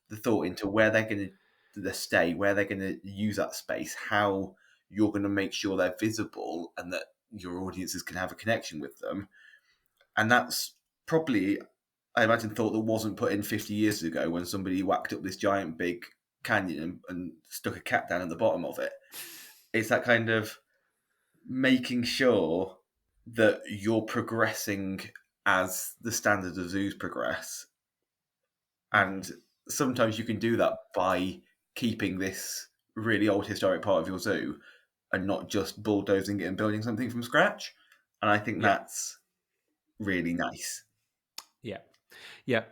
B: the thought into where they're going to stay, where they're going to use that space, how you're going to make sure they're visible and that your audiences can have a connection with them. And that's probably, I imagine, thought that wasn't put in 50 years ago when somebody whacked up this giant big canyon and stuck a cat down at the bottom of it. It's that kind of making sure that you're progressing as the standards of zoos progress. And sometimes you can do that by keeping this really old historic part of your zoo and not just bulldozing it and building something from scratch. And I think
A: Yeah.
B: that's really nice.
A: Yeah. Yeah.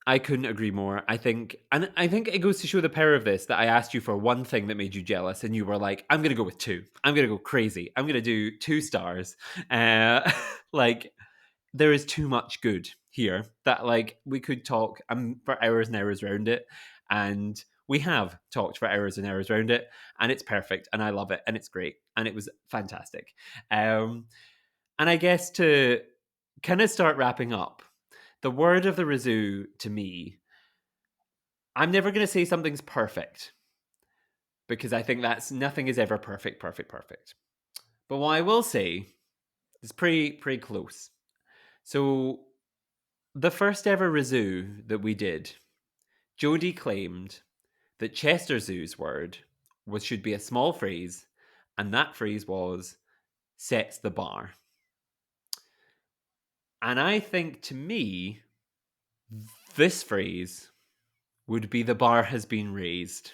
A: I couldn't agree more. I think it goes to show the power of this that I asked you for one thing that made you jealous, and you were like, "I'm going to go with 2. I'm going to go crazy. I'm going to do 2 stars." Like there is too much good here that like we could talk for hours and hours around it, and we have talked for hours and hours around it, and it's perfect, and I love it, and it's great, and it was fantastic. And I guess to kind of start wrapping up, the word of the ReZOO to me, I'm never going to say something's perfect because I think that's nothing is ever perfect. But what I will say is pretty close. So the first ever ReZOO that we did, Jodie claimed that Chester Zoo's word should be a small phrase, and that phrase was sets the bar. And I think to me, this phrase would be the bar has been raised.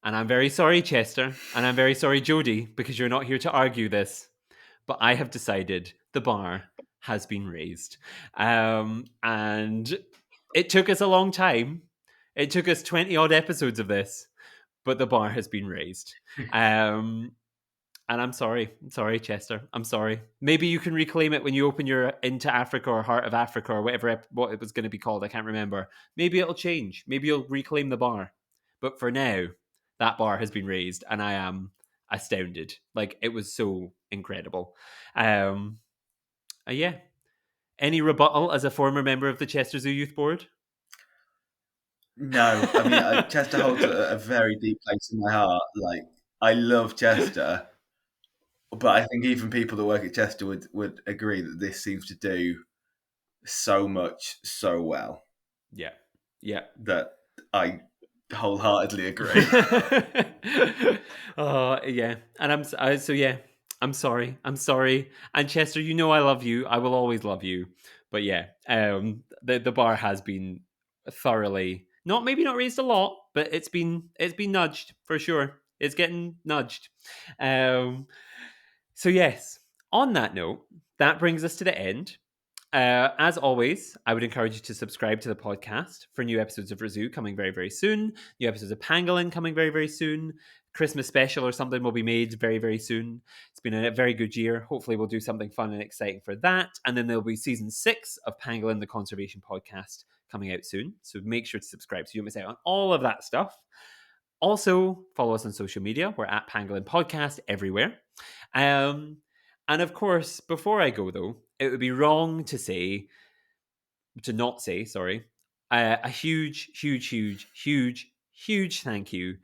A: And I'm very sorry, Chester, and I'm very sorry, Jodie, because you're not here to argue this, but I have decided the bar has been raised. And it took us a long time. It took us 20 odd episodes of this, but the bar has been raised. And I'm sorry. Chester. I'm sorry. Maybe you can reclaim it when you open your Into Africa or Heart of Africa or whatever what it was going to be called. I can't remember. Maybe it'll change. Maybe you'll reclaim the bar. But for now, that bar has been raised, and I am astounded. Like it was so incredible. Yeah. Any rebuttal as a former member of the Chester Zoo Youth Board?
B: No, I mean, Chester holds a very deep place in my heart. Like, I love Chester, but I think even people that work at Chester would agree that this seems to do so much so well
A: Yeah. Yeah.
B: that I wholeheartedly agree.
A: Oh yeah, and so yeah. I'm sorry. And Chester, you know I love you. I will always love you. But yeah, the bar has been thoroughly maybe not raised a lot, but it's been nudged for sure. It's getting nudged. So yes. On that note, that brings us to the end. As always, I would encourage you to subscribe to the podcast for new episodes of ReZOO coming very, very soon. New episodes of Pangolin coming very, very soon. Christmas special or something will be made very, very soon. It's been a very good year. Hopefully, we'll do something fun and exciting for that. And then there'll be season 6 of Pangolin, the Conservation Podcast, coming out soon. So make sure to subscribe so you don't miss out on all of that stuff. Also, follow us on social media. We're at Pangolin Podcast everywhere. And of course, before I go though, it would be wrong to not say, sorry, a huge, huge, huge, huge, huge thank you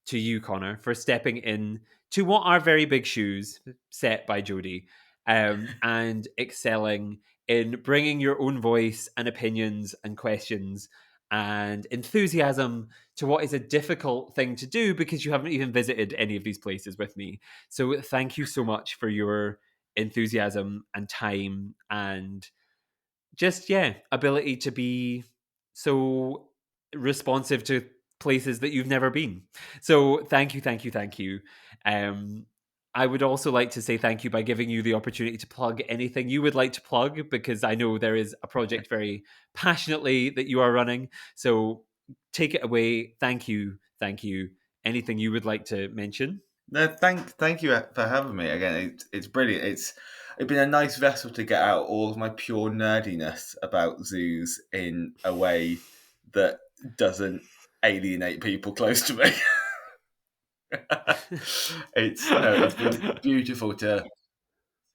A: to you, Connor, for stepping in to what are very big shoes set by Jodie, and excelling in bringing your own voice and opinions and questions and enthusiasm to what is a difficult thing to do because you haven't even visited any of these places with me. So thank you so much for your enthusiasm and time and just ability to be so responsive to places that you've never been. So thank you. I would also like to say thank you by giving you the opportunity to plug anything you would like to plug, because I know there is a project very passionately that you are running. So take it away. Thank you. Thank you. Anything you would like to mention?
B: No, thank you for having me again. It's brilliant. It's been a nice vessel to get out all of my pure nerdiness about zoos in a way that doesn't alienate people close to me. It's been beautiful to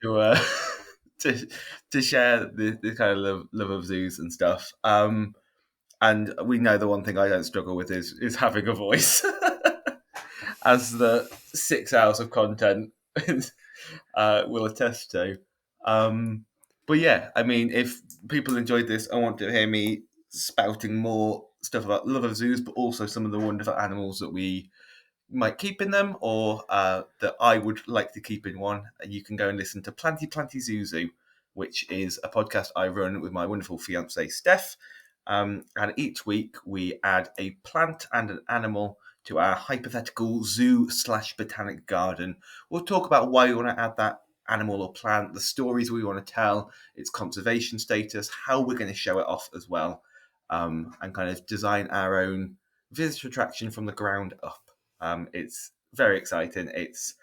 B: to to share the kind of love of zoos and stuff. And we know the one thing I don't struggle with is having a voice, as the 6 hours of content will attest to. But yeah, I mean, if people enjoyed this, I want to hear me spouting more stuff about love of zoos, but also some of the wonderful animals that we might keep in them, or that I would like to keep in one. You can go and listen to Planty Planty Zuzu, which is a podcast I run with my wonderful fiance Steph. And each week we add a plant and an animal to our hypothetical zoo/botanic garden. We'll talk about why we want to add that animal or plant, the stories we want to tell, its conservation status, how we're going to show it off as well, and kind of design our own visitor attraction from the ground up. It's very exciting. It's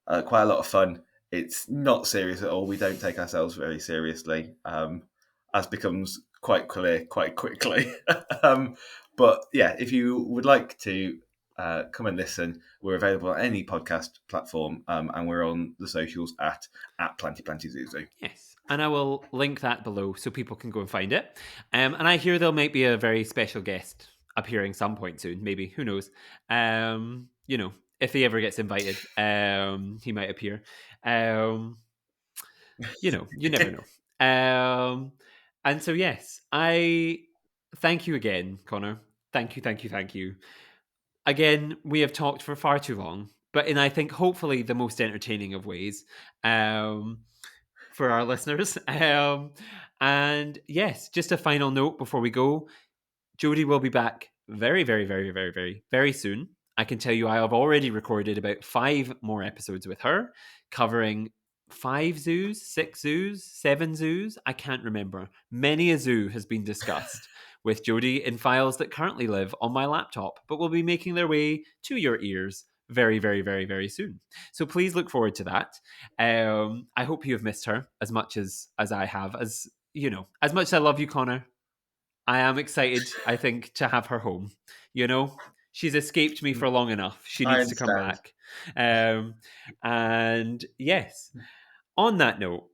B: quite a lot of fun. It's not serious at all. We don't take ourselves very seriously, as becomes quite clear quite quickly. But yeah, if you would like to come and listen, we're available on any podcast platform, and we're on the socials at Planty Planty Zuzu.
A: Yes. And I will link that below so people can go and find it. And I hear there might be a very special guest appearing some point soon. Maybe. Who knows? If he ever gets invited, he might appear. You never know. And so, yes, I thank you again, Connor. Thank you, thank you, thank you. Again, we have talked for far too long, but in I think hopefully the most entertaining of ways. For our listeners. And yes, just a final note before we go. Jodie will be back very, very, very, very, very, very soon. I can tell you I have already recorded about 5 more episodes with her, covering 5 zoos, 6 zoos, 7 zoos. I can't remember. Many a zoo has been discussed with Jodie in files that currently live on my laptop, but will be making their way to your ears very, very, very, very soon. So please look forward to that. I hope you have missed her as much as I have. As much as I love you, Connor, I am excited, I think, to have her home. She's escaped me for long enough. She
B: I
A: needs to come
B: understand.
A: back. And yes, on that note,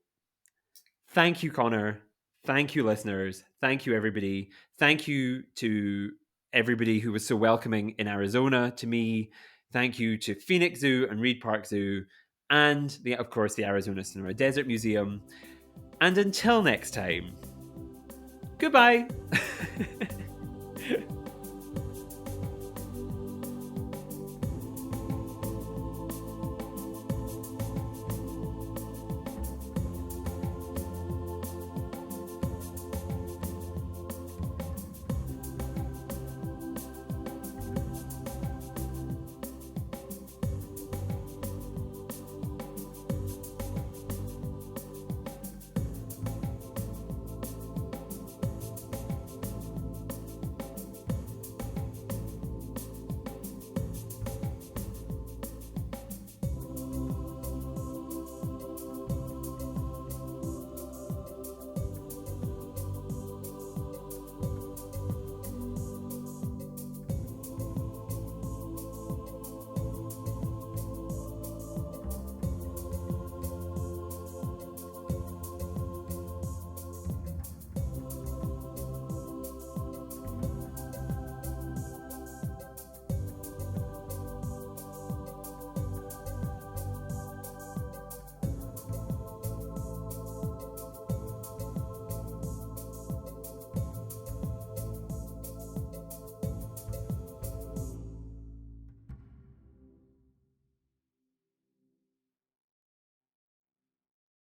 A: thank you, Connor. Thank you, listeners. Thank you, everybody. Thank you to everybody who was so welcoming in Arizona to me. Thank you to Phoenix Zoo and Reed Park Zoo, and of course, the Arizona-Sonora Desert Museum. And until next time, goodbye.